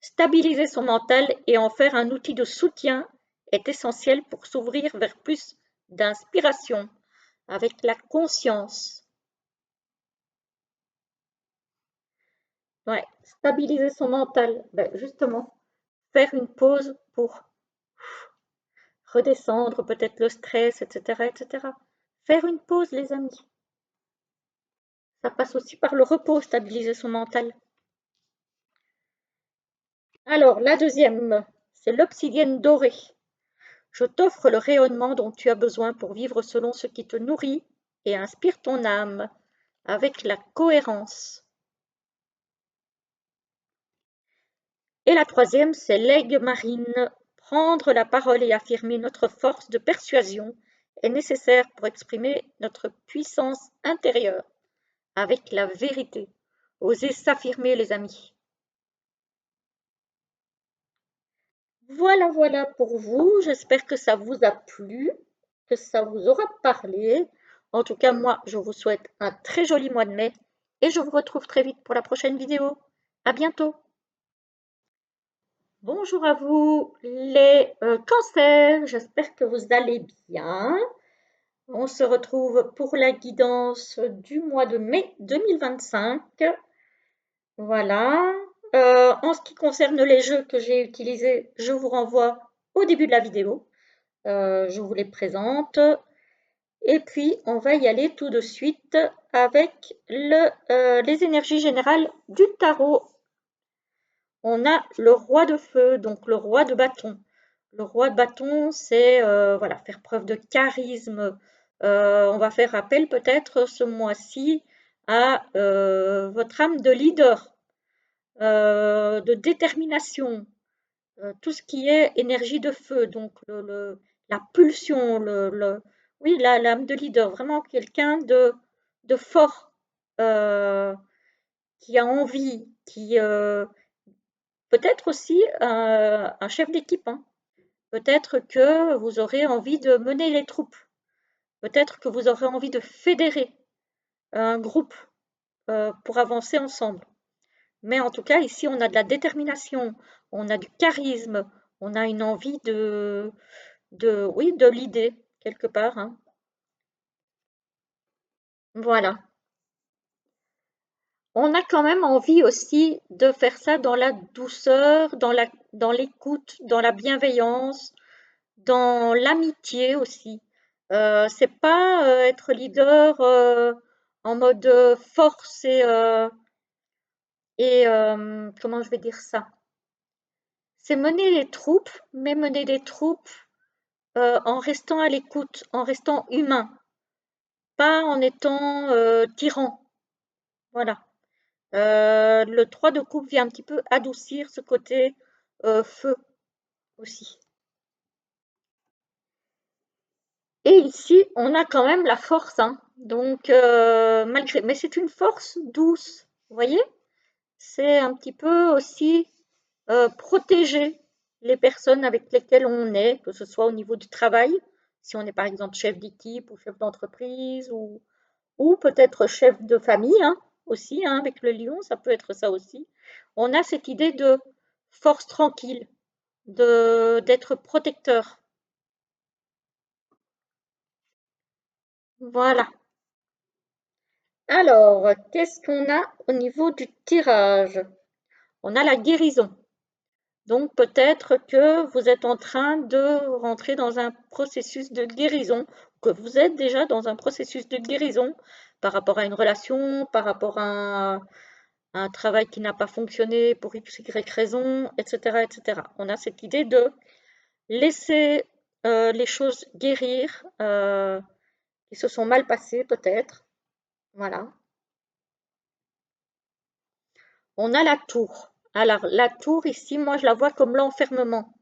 Speaker 1: Stabiliser son mental et en faire un outil de soutien est essentiel pour s'ouvrir vers plus d'inspiration avec la conscience. Ouais, stabiliser son mental. Ben justement, faire une pause pour redescendre peut-être le stress, etc., etc. Faire une pause, les amis. Ça passe aussi par le repos, stabiliser son mental. Alors, la deuxième, c'est l'obsidienne dorée. Je t'offre le rayonnement dont tu as besoin pour vivre selon ce qui te nourrit et inspire ton âme, avec la cohérence. Et la troisième, c'est l'aigle marine. Prendre la parole et affirmer notre force de persuasion est nécessaire pour exprimer notre puissance intérieure, avec la vérité. Osez s'affirmer, les amis. Voilà, voilà pour vous. J'espère que ça vous a plu, que ça vous aura parlé. En tout cas, moi, je vous souhaite un très joli mois de mai et je vous retrouve très vite pour la prochaine vidéo. À bientôt. Bonjour à vous, les cancers. J'espère que vous allez bien. On se retrouve pour la guidance du mois de mai 2025. Voilà. En ce qui concerne les jeux que j'ai utilisés, je vous renvoie au début de la vidéo. Je vous les présente. Et puis, on va y aller tout de suite avec les énergies générales du tarot. On a le roi de feu, donc le roi de bâton. Le roi de bâton, c'est voilà, faire preuve de charisme. On va faire appel peut-être ce mois-ci à votre âme de leader, de détermination, tout ce qui est énergie de feu, donc la pulsion, oui, l'âme de leader, vraiment quelqu'un de fort, qui a envie, qui peut-être aussi un chef d'équipe, hein. Peut-être que vous aurez envie de mener les troupes. Peut-être que vous aurez envie de fédérer un groupe pour avancer ensemble. Mais en tout cas, ici, on a de la détermination, on a du charisme, on a une envie oui, de l'idée, quelque part, hein. Voilà. On a quand même envie aussi de faire ça dans la douceur, dans l'écoute, dans la bienveillance, dans l'amitié aussi. C'est pas être leader en mode force et comment je vais dire ça? C'est mener les troupes, mais mener des troupes en restant à l'écoute, en restant humain, pas en étant tyran. Voilà. Le 3 de coupe vient un petit peu adoucir ce côté feu aussi. Et ici, on a quand même la force, hein. Donc, malgré, mais c'est une force douce, vous voyez? c'est un petit peu aussi protéger les personnes avec lesquelles on est, que ce soit au niveau du travail, si on est par exemple chef d'équipe ou chef d'entreprise ou peut-être chef de famille hein, aussi, hein, avec le lion, ça peut être ça aussi. On a cette idée de force tranquille, d'être protecteur. Voilà. Alors, qu'est-ce qu'on a au niveau du tirage? On a la guérison. Donc peut-être que vous êtes en train de rentrer dans un processus de guérison, que vous êtes déjà dans un processus de guérison par rapport à une relation, par rapport à un travail qui n'a pas fonctionné pour X, Y raison, etc., etc. On a cette idée de laisser les choses guérir qui se sont mal passées peut-être. Voilà. On a la tour. Alors la tour ici, moi je la vois comme l'enfermement.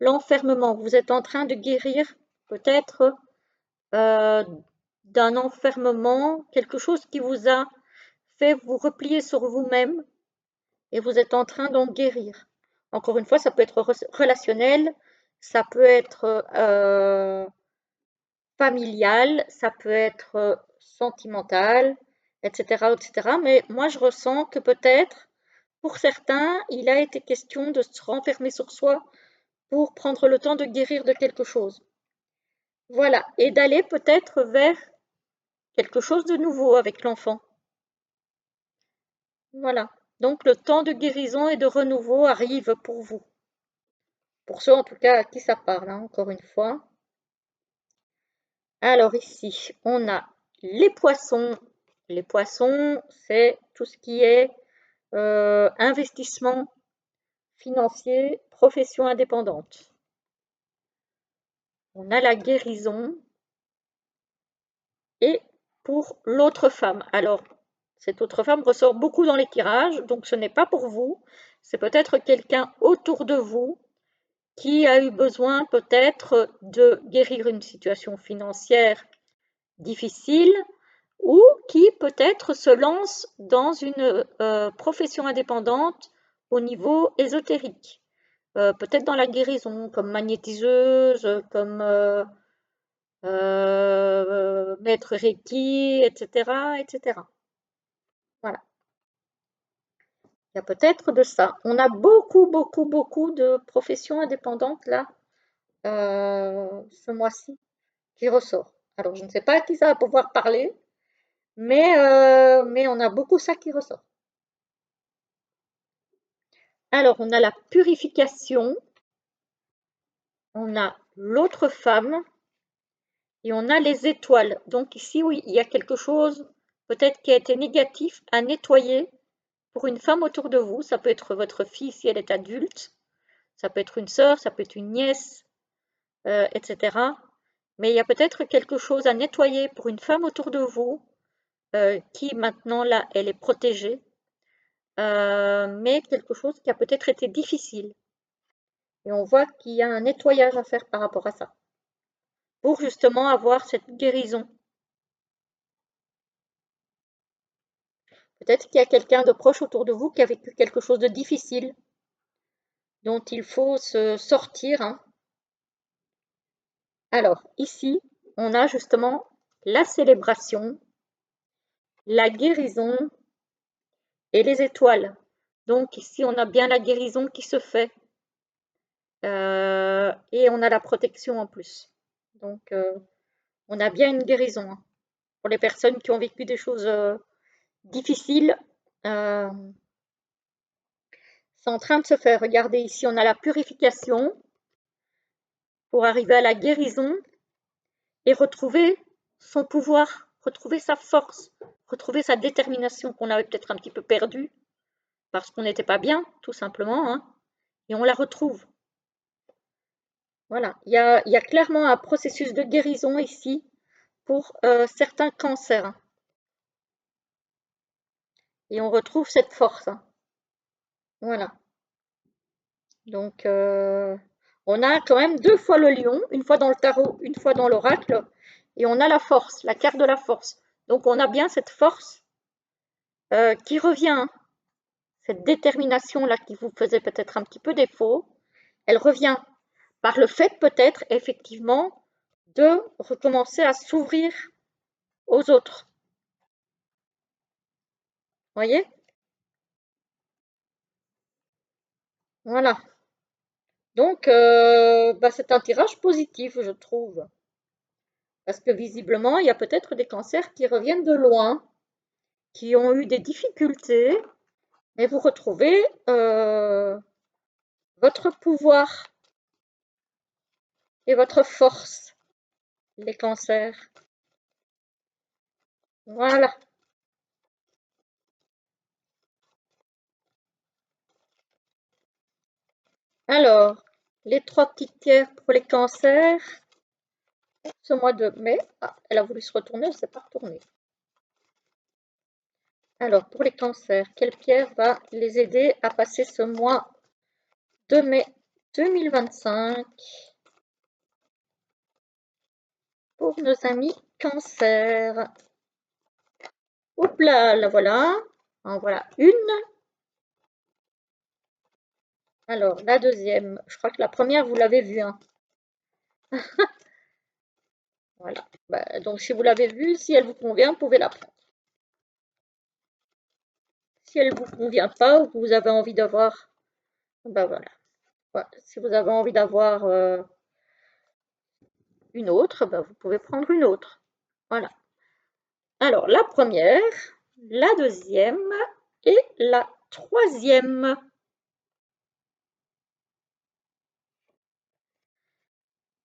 Speaker 1: L'enfermement, vous êtes en train de guérir peut-être euh, d'un enfermement, quelque chose qui vous a fait vous replier sur vous-même et vous êtes en train d'en guérir. Encore une fois, ça peut être relationnel, ça peut être familial, ça peut être sentimental, etc., etc. Mais moi, je ressens que peut-être, pour certains, il a été question de se renfermer sur soi pour prendre le temps de guérir de quelque chose. Voilà, et d'aller peut-être vers quelque chose de nouveau avec l'enfant. Voilà. Donc le temps de guérison et de renouveau arrive pour vous. Pour ceux en tout cas à qui ça parle, hein, encore une fois. Alors ici, on a les poissons. Les poissons, c'est tout ce qui est investissement financier, profession indépendante. On a la guérison et pour l'autre femme. Alors, cette autre femme ressort beaucoup dans les tirages, donc ce n'est pas pour vous. C'est peut-être quelqu'un autour de vous qui a eu besoin peut-être de guérir une situation financière difficile ou qui peut-être se lance dans une profession indépendante au niveau ésotérique. Peut-être dans la guérison, comme magnétiseuse, comme maître Reiki, etc., etc. Voilà, il y a peut-être de ça. On a beaucoup, beaucoup, beaucoup de professions indépendantes là, ce mois-ci, qui ressort. Alors, je ne sais pas à qui ça va pouvoir parler, mais on a beaucoup ça qui ressort. Alors, on a la purification, on a l'autre femme et on a les étoiles. Donc ici, oui, il y a quelque chose peut-être qui a été négatif à nettoyer pour une femme autour de vous. Ça peut être votre fille si elle est adulte, ça peut être une sœur, ça peut être une nièce, etc. Mais il y a peut-être quelque chose à nettoyer pour une femme autour de vous qui maintenant, là, elle est protégée, mais quelque chose qui a peut-être été difficile. Et on voit qu'il y a un nettoyage à faire par rapport à ça, pour justement avoir cette guérison. Peut-être qu'il y a quelqu'un de proche autour de vous qui a vécu quelque chose de difficile, dont il faut se sortir, hein. Alors, ici, on a justement la célébration, la guérison et les étoiles. Donc ici, on a bien la guérison qui se fait et on a la protection en plus. Donc, on a bien une guérison hein. Pour les personnes qui ont vécu des choses difficiles. euh, c'est en train de se faire. Regardez ici, on a la purification pour arriver à la guérison et retrouver son pouvoir, retrouver sa force, retrouver sa détermination qu'on avait peut-être un petit peu perdue parce qu'on n'était pas bien, tout simplement, hein, et on la retrouve. Voilà, il y a clairement un processus de guérison ici pour certains cancers. Hein, et on retrouve cette force. Hein, voilà. Donc, on a quand même deux fois le lion, une fois dans le tarot, une fois dans l'oracle, et on a la force, la carte de la force. Donc, on a bien cette force qui revient. Hein. cette détermination-là qui vous faisait peut-être un petit peu défaut, elle revient par le fait peut-être effectivement de recommencer à s'ouvrir aux autres. Voyez? Voilà. Donc, c'est un tirage positif, je trouve. Parce que visiblement, il y a peut-être des cancers qui reviennent de loin, qui ont eu des difficultés, mais vous retrouvez votre pouvoir et votre force, les cancers. Voilà. Alors, les 3 petites pierres pour les cancers, ce mois de mai. Ah, elle a voulu se retourner, elle ne s'est pas retournée. Alors, pour les cancers, quelle pierre va les aider à passer ce mois de mai 2025 pour nos amis cancers? Oups là, la voilà. En voilà une. Alors, la deuxième, je crois que la première, vous l'avez vue, hein. Voilà. Donc, si vous l'avez vue, si elle vous convient, vous pouvez la prendre. Si elle ne vous convient pas ou que vous avez envie d'avoir, voilà. Voilà. Si vous avez envie d'avoir une autre, vous pouvez prendre une autre. Voilà. Alors, la première, la deuxième et la troisième.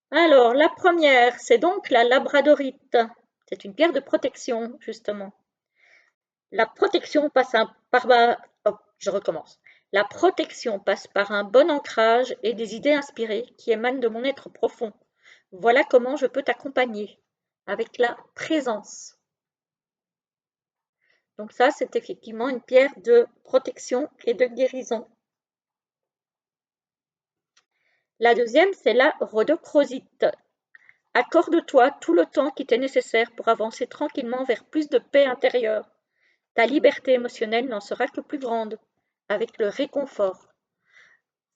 Speaker 1: Alors, la première, c'est donc la labradorite. C'est une pierre de protection, justement. La protection passe je recommence. La protection passe par un bon ancrage et des idées inspirées qui émanent de mon être profond. Voilà comment je peux t'accompagner avec la présence. Donc ça, c'est effectivement une pierre de protection et de guérison. La deuxième, c'est la rhodochrosite. Accorde-toi tout le temps qui t'est nécessaire pour avancer tranquillement vers plus de paix intérieure. Ta liberté émotionnelle n'en sera que plus grande, avec le réconfort.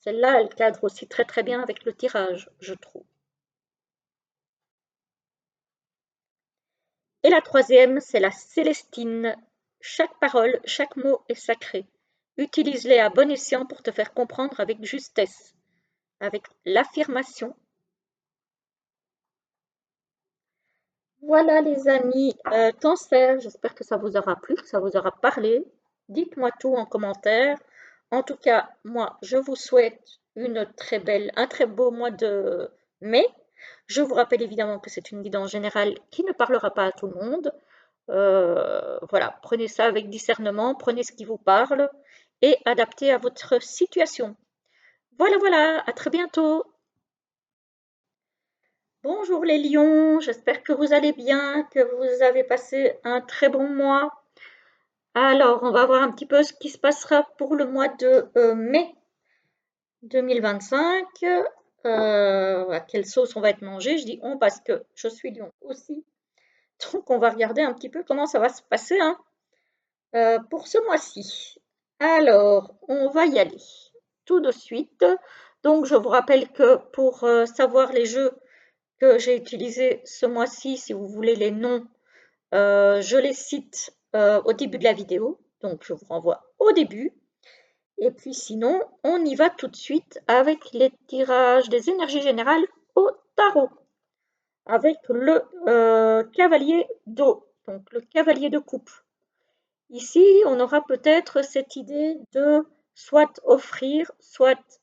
Speaker 1: Celle-là, elle cadre aussi très très bien avec le tirage, je trouve. Et la troisième, c'est la célestine. Chaque parole, chaque mot est sacré. Utilise-les à bon escient pour te faire comprendre avec justesse, avec l'affirmation. Voilà les amis, cancer, j'espère que ça vous aura plu, que ça vous aura parlé. Dites-moi tout en commentaire. En tout cas, moi, je vous souhaite un très beau mois de mai. Je vous rappelle évidemment que c'est une guidance générale qui ne parlera pas à tout le monde. Voilà, prenez ça avec discernement, prenez ce qui vous parle et adaptez à votre situation. Voilà, voilà, à très bientôt. Bonjour les lions, j'espère que vous allez bien, que vous avez passé un très bon mois. Alors, on va voir un petit peu ce qui se passera pour le mois de mai 2025. À quelle sauce on va être mangé? Je dis on parce que je suis lion aussi. Donc, on va regarder un petit peu comment ça va se passer hein, pour ce mois-ci. Alors, on va y aller tout de suite. Donc, je vous rappelle que pour savoir les jeux que j'ai utilisés ce mois-ci, si vous voulez les noms, je les cite au début de la vidéo. Donc, je vous renvoie au début. Et puis sinon, on y va tout de suite avec les tirages des énergies générales au tarot. Avec le cavalier d'eau, donc le cavalier de coupe. Ici, on aura peut-être cette idée de soit offrir, soit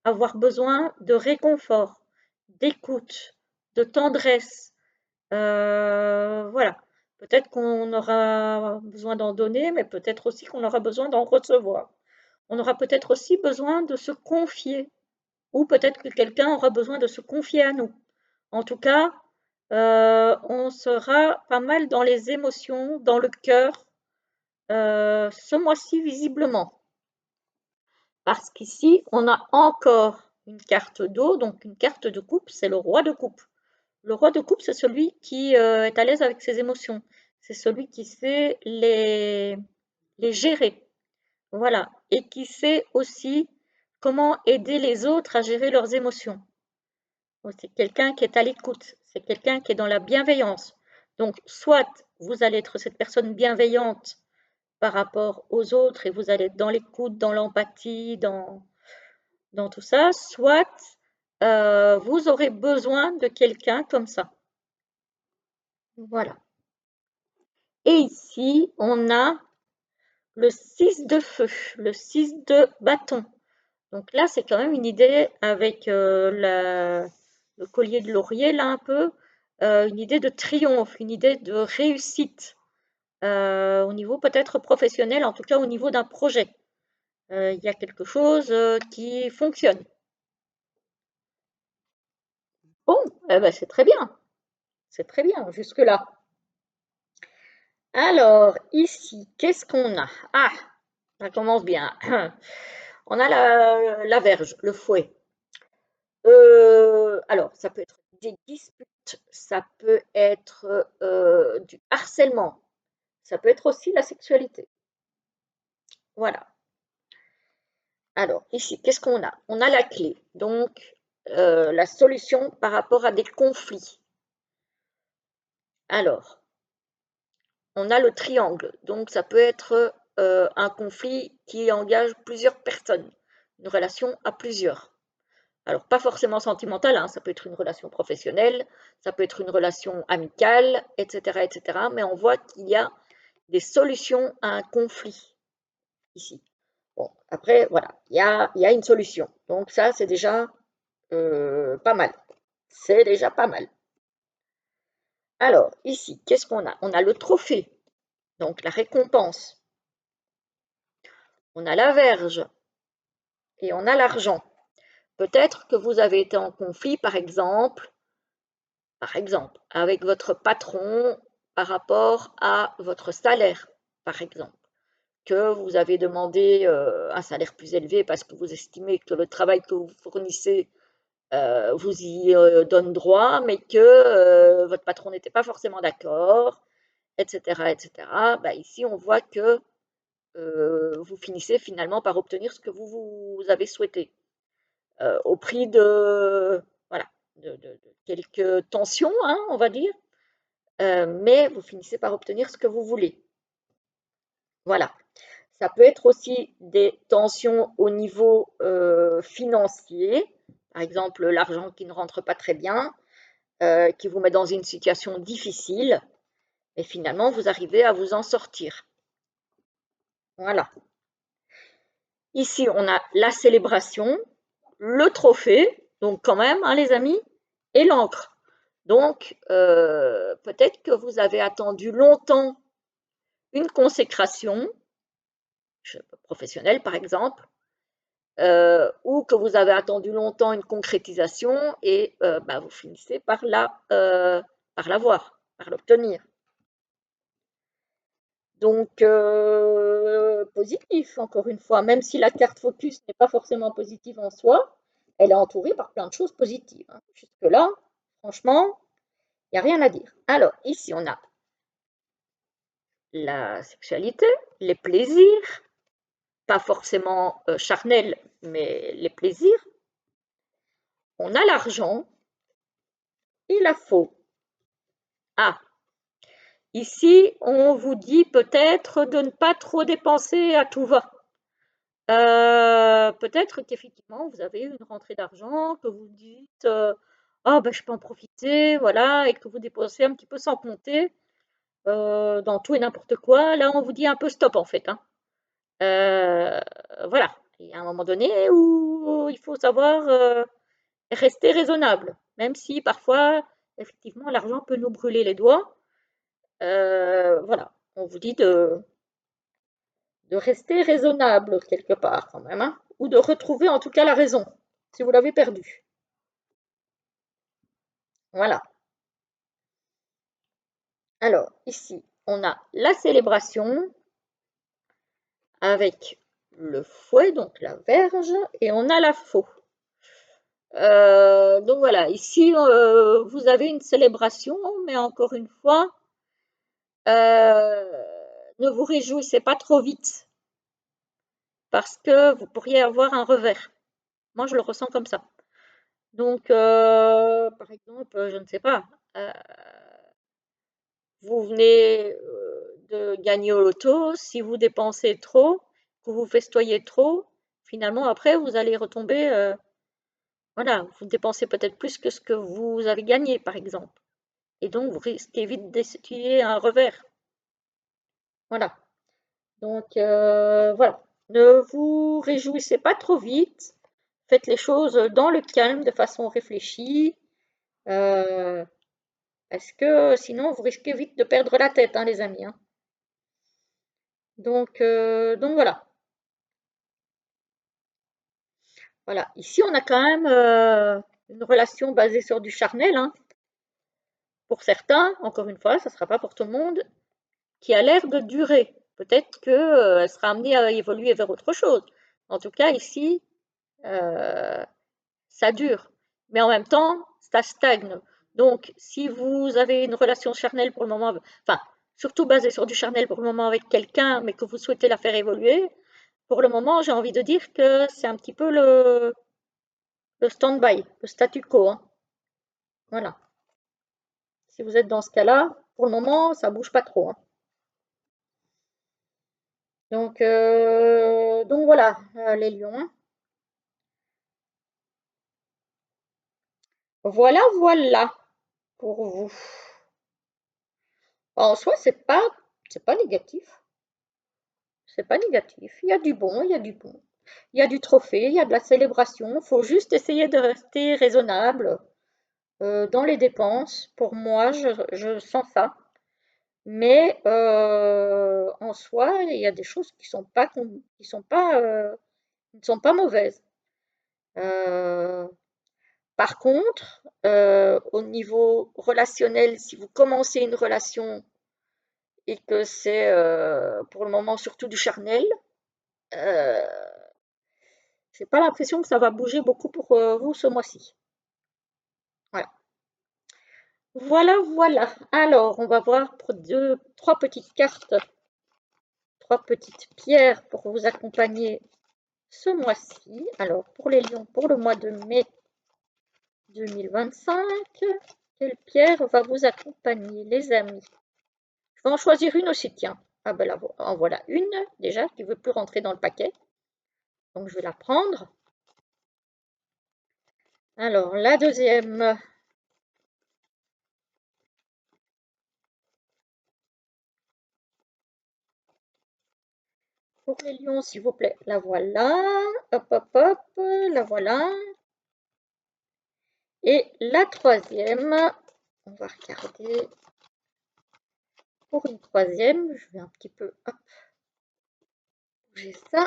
Speaker 1: avoir besoin de réconfort, d'écoute, de tendresse. Voilà. Peut-être qu'on aura besoin d'en donner, mais peut-être aussi qu'on aura besoin d'en recevoir. On aura peut-être aussi besoin de se confier, ou peut-être que quelqu'un aura besoin de se confier à nous. En tout cas, on sera pas mal dans les émotions, dans le cœur, ce mois-ci visiblement. Parce qu'ici, on a encore une carte d'eau, donc une carte de coupe, c'est le roi de coupe. Le roi de coupe, c'est celui qui est à l'aise avec ses émotions. C'est celui qui sait les gérer. Voilà, et qui sait aussi comment aider les autres à gérer leurs émotions. C'est quelqu'un qui est à l'écoute, c'est quelqu'un qui est dans la bienveillance. Donc, soit vous allez être cette personne bienveillante par rapport aux autres et vous allez être dans l'écoute, dans l'empathie, dans tout ça, soit vous aurez besoin de quelqu'un comme ça. Voilà. Et ici, on a le 6 de feu, le 6 de bâton. Donc là, c'est quand même une idée avec le collier de laurier, là un peu, une idée de triomphe, une idée de réussite, au niveau peut-être professionnel, en tout cas au niveau d'un projet. Il y a quelque chose qui fonctionne. Bon, eh ben, c'est très bien jusque-là. Alors, ici, qu'est-ce qu'on a? Ah, ça commence bien. On a la verge, le fouet. Alors, ça peut être des disputes, ça peut être du harcèlement, ça peut être aussi la sexualité. Voilà. Alors, ici, qu'est-ce qu'on a? On a la clé, donc la solution par rapport à des conflits. Alors, on a le triangle, donc ça peut être un conflit qui engage plusieurs personnes, une relation à plusieurs. Alors, pas forcément sentimentale, hein, ça peut être une relation professionnelle, ça peut être une relation amicale, etc., etc. Mais on voit qu'il y a des solutions à un conflit ici. Bon, après, voilà, il y a une solution. Donc ça, c'est déjà pas mal. C'est déjà pas mal. Alors, ici, qu'est-ce qu'on a? On a le trophée, donc la récompense. On a la verge et on a l'argent. Peut-être que vous avez été en conflit, par exemple, avec votre patron par rapport à votre salaire, par exemple, que vous avez demandé un salaire plus élevé parce que vous estimez que le travail que vous fournissez vous y donne droit, mais que votre patron n'était pas forcément d'accord, etc., etc. Bah, ici, on voit que vous finissez finalement par obtenir ce que vous avez souhaité, au prix de, voilà, de quelques tensions, hein, on va dire, mais vous finissez par obtenir ce que vous voulez. Voilà. Ça peut être aussi des tensions au niveau financier, par exemple l'argent qui ne rentre pas très bien, qui vous met dans une situation difficile, et finalement vous arrivez à vous en sortir. Voilà. Ici, on a la célébration, le trophée, donc quand même, hein, les amis, et l'encre. Donc, peut-être que vous avez attendu longtemps une consécration professionnelle, par exemple, ou que vous avez attendu longtemps une concrétisation et bah, vous finissez par l'avoir, par l'obtenir. Donc, positif, encore une fois, même si la carte focus n'est pas forcément positive en soi, elle est entourée par plein de choses positives, hein. Jusque-là, franchement, il n'y a rien à dire. Alors, ici, on a la sexualité, les plaisirs, pas forcément charnels, mais les plaisirs. On a l'argent et la faux. Ah, ici, on vous dit peut-être de ne pas trop dépenser à tout va. Peut-être qu'effectivement, vous avez eu une rentrée d'argent, que vous dites ah ben, je peux en profiter, voilà, et que vous dépensez un petit peu sans compter dans tout et n'importe quoi. Là, on vous dit un peu stop en fait, hein. Euh, voilà, il y a un moment donné où il faut savoir rester raisonnable, même si parfois, effectivement, l'argent peut nous brûler les doigts. Voilà, on vous dit de rester raisonnable quelque part quand même, hein, ou de retrouver en tout cas la raison, si vous l'avez perdue. Voilà. Alors, ici, on a la célébration avec le fouet, donc la verge, et on a la faux. Donc voilà, ici, vous avez une célébration, mais encore une fois, ne vous réjouissez pas trop vite. parce que vous pourriez avoir un revers. Moi, je le ressens comme ça. Donc, par exemple, je ne sais pas, vous venez de gagner au loto, si vous dépensez trop, que vous festoyez trop, finalement, après, vous allez retomber, voilà, vous dépensez peut-être plus que ce que vous avez gagné, par exemple. Et donc, vous risquez vite d'essuyer un revers. Voilà. Donc, voilà. Ne vous réjouissez pas trop vite. Faites les choses dans le calme, de façon réfléchie. Euh, Parce que sinon, vous risquez vite de perdre la tête, hein, les amis, hein. Donc voilà. Voilà. Ici, on a quand même une relation basée sur du charnel, hein. Pour certains, encore une fois, ça ne sera pas pour tout le monde, qui a l'air de durer. Peut-être qu'elle sera amenée à évoluer vers autre chose. En tout cas, ici, euh, ça dure. Mais en même temps, ça stagne. Donc, si vous avez une relation charnelle pour le moment, enfin, surtout basée sur du charnel pour le moment avec quelqu'un, mais que vous souhaitez la faire évoluer, pour le moment, j'ai envie de dire que c'est un petit peu le stand-by, le statu quo, hein. Voilà. Si vous êtes dans ce cas-là, pour le moment, ça bouge pas trop, hein. Donc voilà, les lions, hein. Voilà, voilà pour vous. En soi, c'est pas négatif. C'est pas négatif. Il y a du bon, il y a du bon. Il y a du trophée, il y a de la célébration. Il faut juste essayer de rester raisonnable dans les dépenses. Pour moi, je sens ça. Mais en soi, il y a des choses qui ne sont pas mauvaises. Euh, Par contre, au niveau relationnel, si vous commencez une relation et que c'est pour le moment surtout du charnel, euh, j'ai pas l'impression que ça va bouger beaucoup pour vous ce mois-ci. Voilà. Voilà, voilà. Alors, on va voir pour trois petites cartes, trois petites pierres pour vous accompagner ce mois-ci. Alors, pour les lions, pour le mois de mai 2025, quelle pierre va vous accompagner, les amis? Je vais en choisir une aussi, tiens. Ah ben là, en voilà une déjà qui ne veut plus rentrer dans le paquet. Donc, je vais la prendre. Alors, la deuxième. Pour les lions, s'il vous plaît. La voilà. Hop, hop, hop. La voilà. Et la troisième. On va regarder. Pour une troisième, je vais un petit peu bouger ça.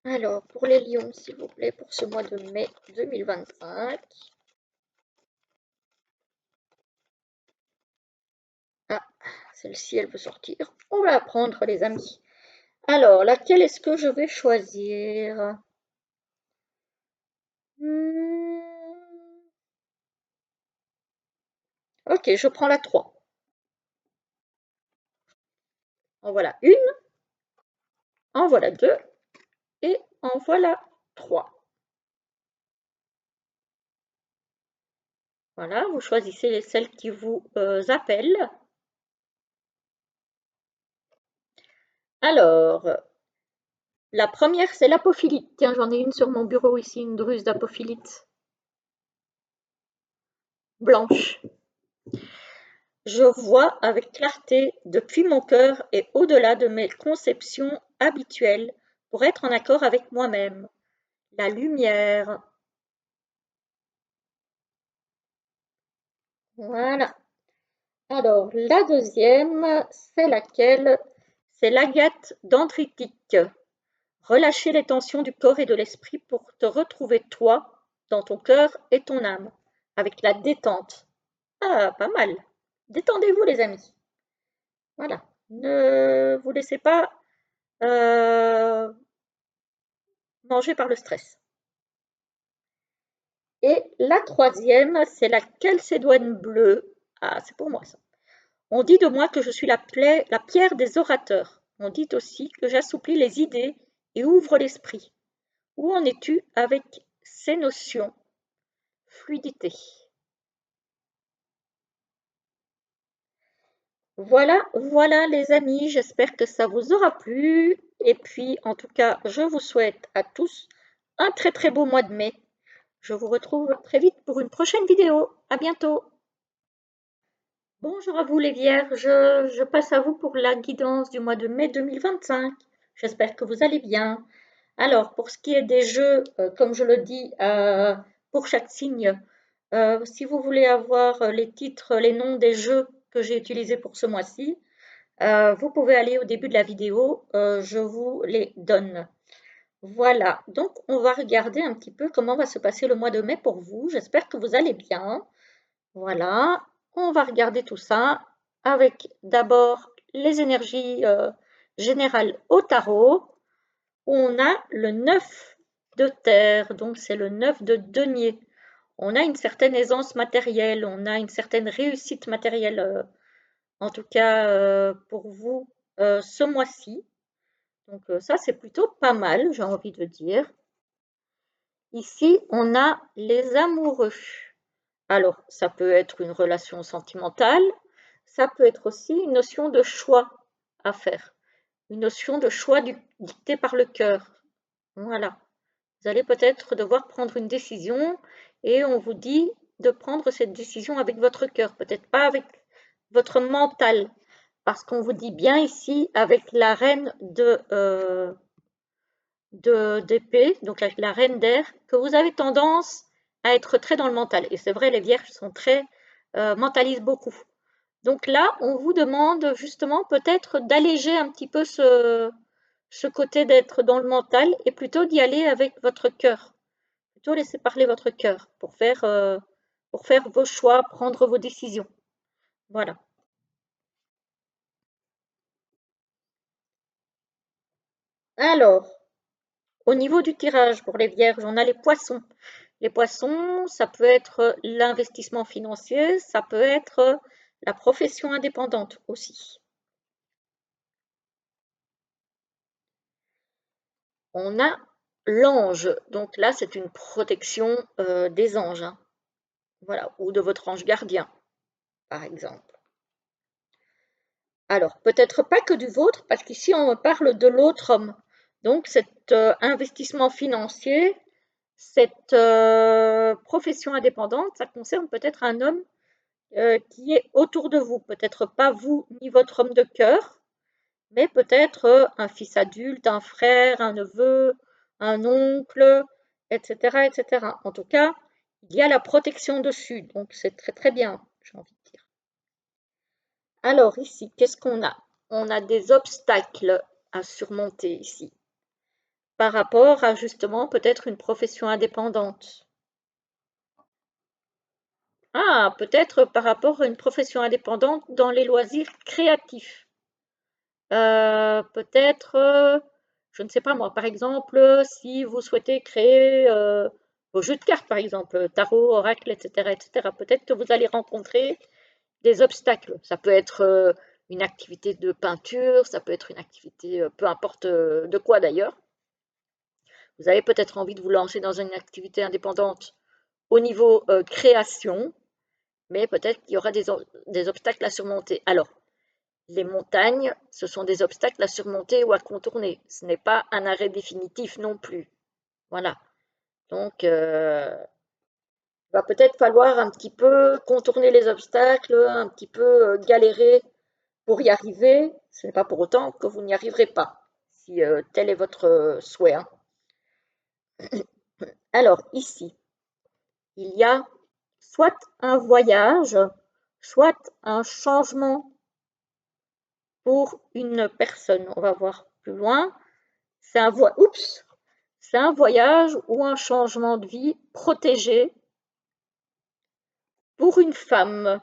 Speaker 1: Alors, pour les lions, s'il vous plaît, pour ce mois de mai 2025. Ah, celle-ci, elle veut sortir. On va la prendre, les amis. Alors, laquelle est-ce que je vais choisir? Ok, je prends la 3. En voilà une, en voilà deux, et en voilà 3. Voilà, vous choisissez celles qui vous appellent. Alors, la première, c'est l'apophilite. Tiens, j'en ai une sur mon bureau ici, une druse d'apophilite blanche. Je vois avec clarté depuis mon cœur et au-delà de mes conceptions habituelles pour être en accord avec moi-même. La lumière. Voilà. Alors, la deuxième, c'est laquelle? C'est l'agate dendritique. Relâcher les tensions du corps et de l'esprit pour te retrouver toi, dans ton cœur et ton âme, avec la détente. Ah, pas mal. Détendez-vous, les amis. Voilà. Ne vous laissez pas manger par le stress. Et la troisième, c'est la chalcédoine bleue. Ah, c'est pour moi ça. On dit de moi que je suis la pierre des orateurs. On dit aussi que j'assouplis les idées et ouvre l'esprit. Où en es-tu avec ces notions? Fluidité. Voilà les amis, j'espère que ça vous aura plu. Et puis, en tout cas, je vous souhaite à tous un très beau mois de mai. Je vous retrouve très vite pour une prochaine vidéo. À bientôt. Bonjour à vous les vierges, je passe à vous pour la guidance du mois de mai 2025. J'espère que vous allez bien. Alors, pour ce qui est des jeux, comme je le dis pour chaque signe, si vous voulez avoir les titres, les noms des jeux que j'ai utilisés pour ce mois-ci, vous pouvez aller au début de la vidéo, je vous les donne. Voilà, donc on va regarder un petit peu comment va se passer le mois de mai pour vous. J'espère que vous allez bien. Voilà, on va regarder tout ça avec d'abord les énergies générales au tarot. On a le 9 de terre, donc c'est le 9 de denier. On a une certaine aisance matérielle, on a une certaine réussite matérielle, en tout cas pour vous ce mois-ci. Donc ça, c'est plutôt pas mal, j'ai envie de dire. Ici, on a les amoureux. Alors, ça peut être une relation sentimentale, ça peut être aussi une notion de choix à faire, une notion de choix dictée par le cœur. Voilà. Vous allez peut-être devoir prendre une décision et on vous dit de prendre cette décision avec votre cœur, peut-être pas avec votre mental, parce qu'on vous dit bien ici avec la reine d'épée, donc avec la reine d'air, que vous avez tendance à être très dans le mental. Et c'est vrai, les vierges sont très mentalisent beaucoup. Donc là, on vous demande justement peut-être d'alléger un petit peu ce côté d'être dans le mental et plutôt d'y aller avec votre cœur. Plutôt laisser parler votre cœur pour faire vos choix, prendre vos décisions. Voilà. Alors, au niveau du tirage pour les vierges, on a les poissons. Les poissons, ça peut être l'investissement financier, ça peut être la profession indépendante aussi. On a l'ange, donc là c'est une protection des anges, hein. Voilà, ou de votre ange gardien, par exemple. Alors, peut-être pas que du vôtre, parce qu'ici on parle de l'autre homme. Donc cet investissement financier, cette profession indépendante, ça concerne peut-être un homme qui est autour de vous. Peut-être pas vous ni votre homme de cœur, mais peut-être un fils adulte, un frère, un neveu, un oncle, etc., etc. En tout cas, il y a la protection dessus, donc c'est très bien, j'ai envie de dire. Alors ici, qu'est-ce qu'on a? On a des obstacles à surmonter ici, par rapport à justement peut-être une profession indépendante. Ah, peut-être par rapport à une profession indépendante dans les loisirs créatifs. Peut-être, je ne sais pas moi, par exemple, si vous souhaitez créer vos jeux de cartes, par exemple, tarot, oracle, etc., etc., peut-être que vous allez rencontrer des obstacles. Ça peut être une activité de peinture, ça peut être une activité, peu importe de quoi d'ailleurs. Vous avez peut-être envie de vous lancer dans une activité indépendante au niveau création, mais peut-être qu'il y aura des obstacles à surmonter. Alors, les montagnes, ce sont des obstacles à surmonter ou à contourner. Ce n'est pas un arrêt définitif non plus. Voilà. Donc, il va peut-être falloir un petit peu contourner les obstacles, un petit peu galérer pour y arriver. Ce n'est pas pour autant que vous n'y arriverez pas, si tel est votre souhait, hein. Alors, ici, il y a soit un voyage, soit un changement pour une personne. On va voir plus loin. C'est un voyage ou un changement de vie protégé pour une femme.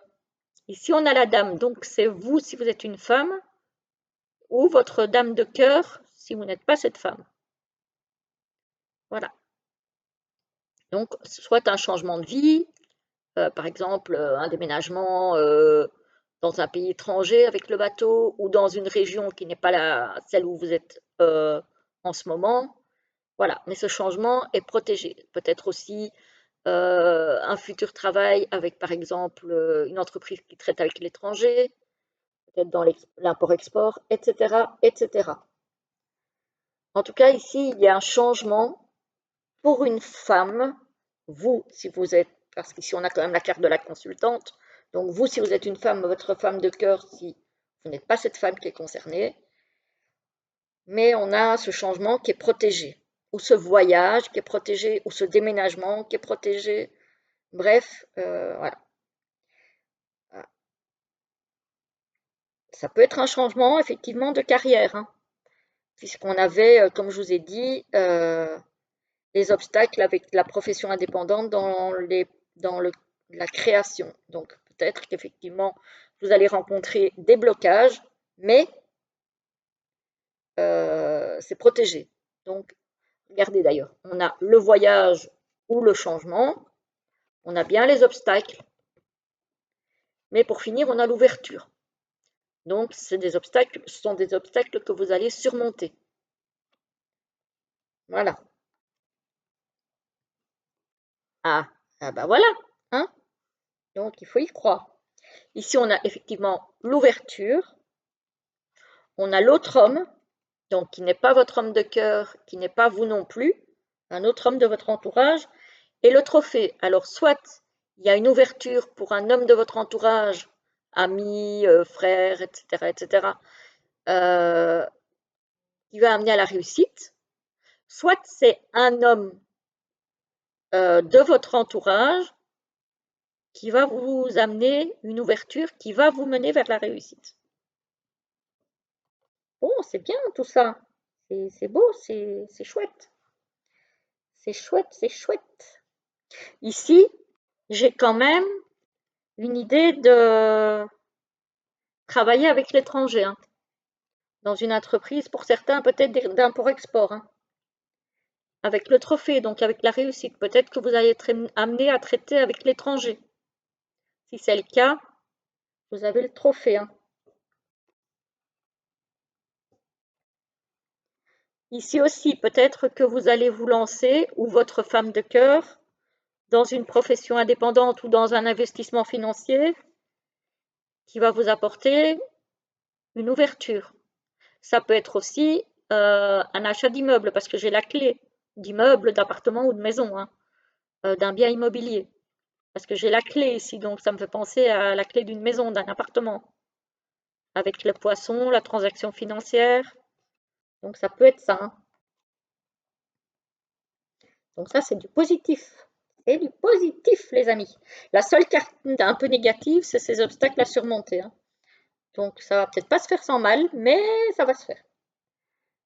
Speaker 1: Ici, on a la dame, donc c'est vous si vous êtes une femme, ou votre dame de cœur si vous n'êtes pas cette femme. Voilà. Donc, soit un changement de vie, par exemple un déménagement dans un pays étranger avec le bateau, ou dans une région qui n'est pas celle où vous êtes en ce moment. Voilà, mais ce changement est protégé. Peut-être aussi un futur travail avec, par exemple, une entreprise qui traite avec l'étranger, peut-être dans l'import-export, etc., etc. En tout cas, ici, il y a un changement pour une femme. Vous, si vous êtes, parce qu'ici, on a quand même la carte de la consultante, donc vous, si vous êtes une femme, votre femme de cœur, si vous n'êtes pas cette femme qui est concernée, mais on a ce changement qui est protégé, ou ce voyage qui est protégé, ou ce déménagement qui est protégé. Bref, voilà. Ça peut être un changement, effectivement, de carrière, hein, puisqu'on avait, comme je vous ai dit, des obstacles avec la profession indépendante dans la création. Donc, peut-être qu'effectivement, vous allez rencontrer des blocages, mais c'est protégé. Donc, regardez d'ailleurs, on a le voyage ou le changement, on a bien les obstacles, mais pour finir, on a l'ouverture. Donc, ce sont des obstacles que vous allez surmonter. Voilà. Ah, ah bah voilà, hein? Donc, il faut y croire. Ici, on a effectivement l'ouverture, on a l'autre homme, donc qui n'est pas votre homme de cœur, qui n'est pas vous non plus, un autre homme de votre entourage, et le trophée. Alors, soit il y a une ouverture pour un homme de votre entourage, ami, frère, etc., etc., euh, qui va amener à la réussite, soit c'est un homme de votre entourage qui va vous amener une ouverture qui va vous mener vers la réussite. Bon, c'est bien tout ça. C'est beau, c'est chouette. C'est chouette, c'est chouette. Ici, j'ai quand même une idée de travailler avec l'étranger, hein, dans une entreprise, pour certains, peut-être d'import-export, hein, avec le trophée, donc avec la réussite. Peut-être que vous allez être amené à traiter avec l'étranger. Si c'est le cas, vous avez le trophée, hein. Ici aussi, peut-être que vous allez vous lancer, ou votre femme de cœur, dans une profession indépendante ou dans un investissement financier qui va vous apporter une ouverture. Ça peut être aussi un achat d'immeuble, parce que j'ai la clé d'immeuble, d'appartement ou de maison, hein, d'un bien immobilier. Parce que j'ai la clé ici, donc ça me fait penser à la clé d'une maison, d'un appartement, avec le poisson, la transaction financière. Donc ça peut être ça, hein. Donc ça, c'est du positif. C'est du positif, les amis. La seule carte un peu négative, c'est ces obstacles à surmonter, hein. Donc ça va peut-être pas se faire sans mal, mais ça va se faire.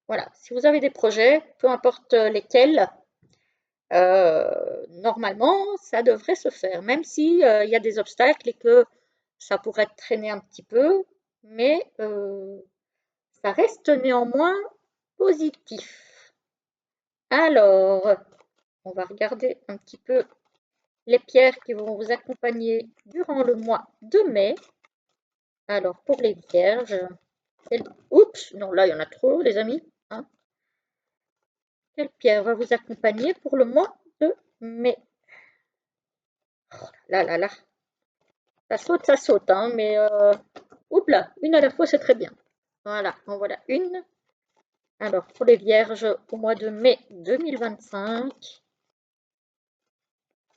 Speaker 1: Voilà, si vous avez des projets, peu importe lesquels, normalement, ça devrait se faire, même si il y a des obstacles et que ça pourrait traîner un petit peu, mais ça reste néanmoins positif. Alors, on va regarder un petit peu les pierres qui vont vous accompagner durant le mois de mai. Alors, pour les vierges, oups, non, là, il y en a trop, les amis, hein. Quelle pierre va vous accompagner pour le mois de mai? Oh là là là, ça saute, hein, mais oups là, une à la fois, c'est très bien. Voilà, en voilà une. Alors, pour les vierges, au mois de mai 2025,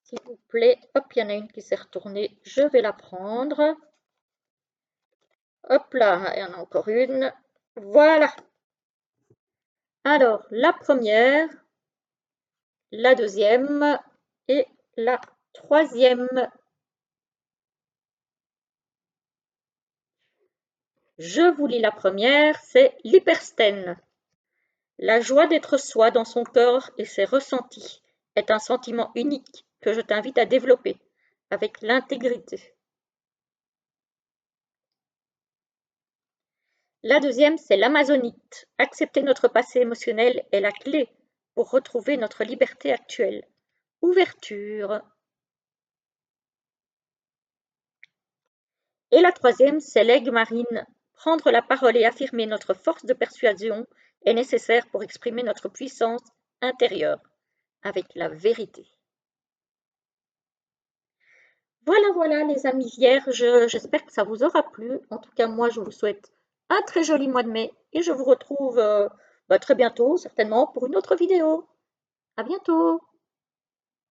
Speaker 1: s'il vous plaît, hop, il y en a une qui s'est retournée, je vais la prendre. Hop là, il y en a encore une. Voilà. Alors, la première, la deuxième et la troisième. Je vous lis la première, c'est l'hyperstène. La joie d'être soi dans son corps et ses ressentis est un sentiment unique que je t'invite à développer avec l'intégrité. La deuxième, c'est l'amazonite. Accepter notre passé émotionnel est la clé pour retrouver notre liberté actuelle. Ouverture. Et la troisième, c'est l'aigle marine. Prendre la parole et affirmer notre force de persuasion est nécessaire pour exprimer notre puissance intérieure avec la vérité. Voilà, voilà les amis vierges, j'espère que ça vous aura plu. En tout cas, moi, je vous souhaite un très joli mois de mai et je vous retrouve très bientôt, certainement, pour une autre vidéo. À bientôt!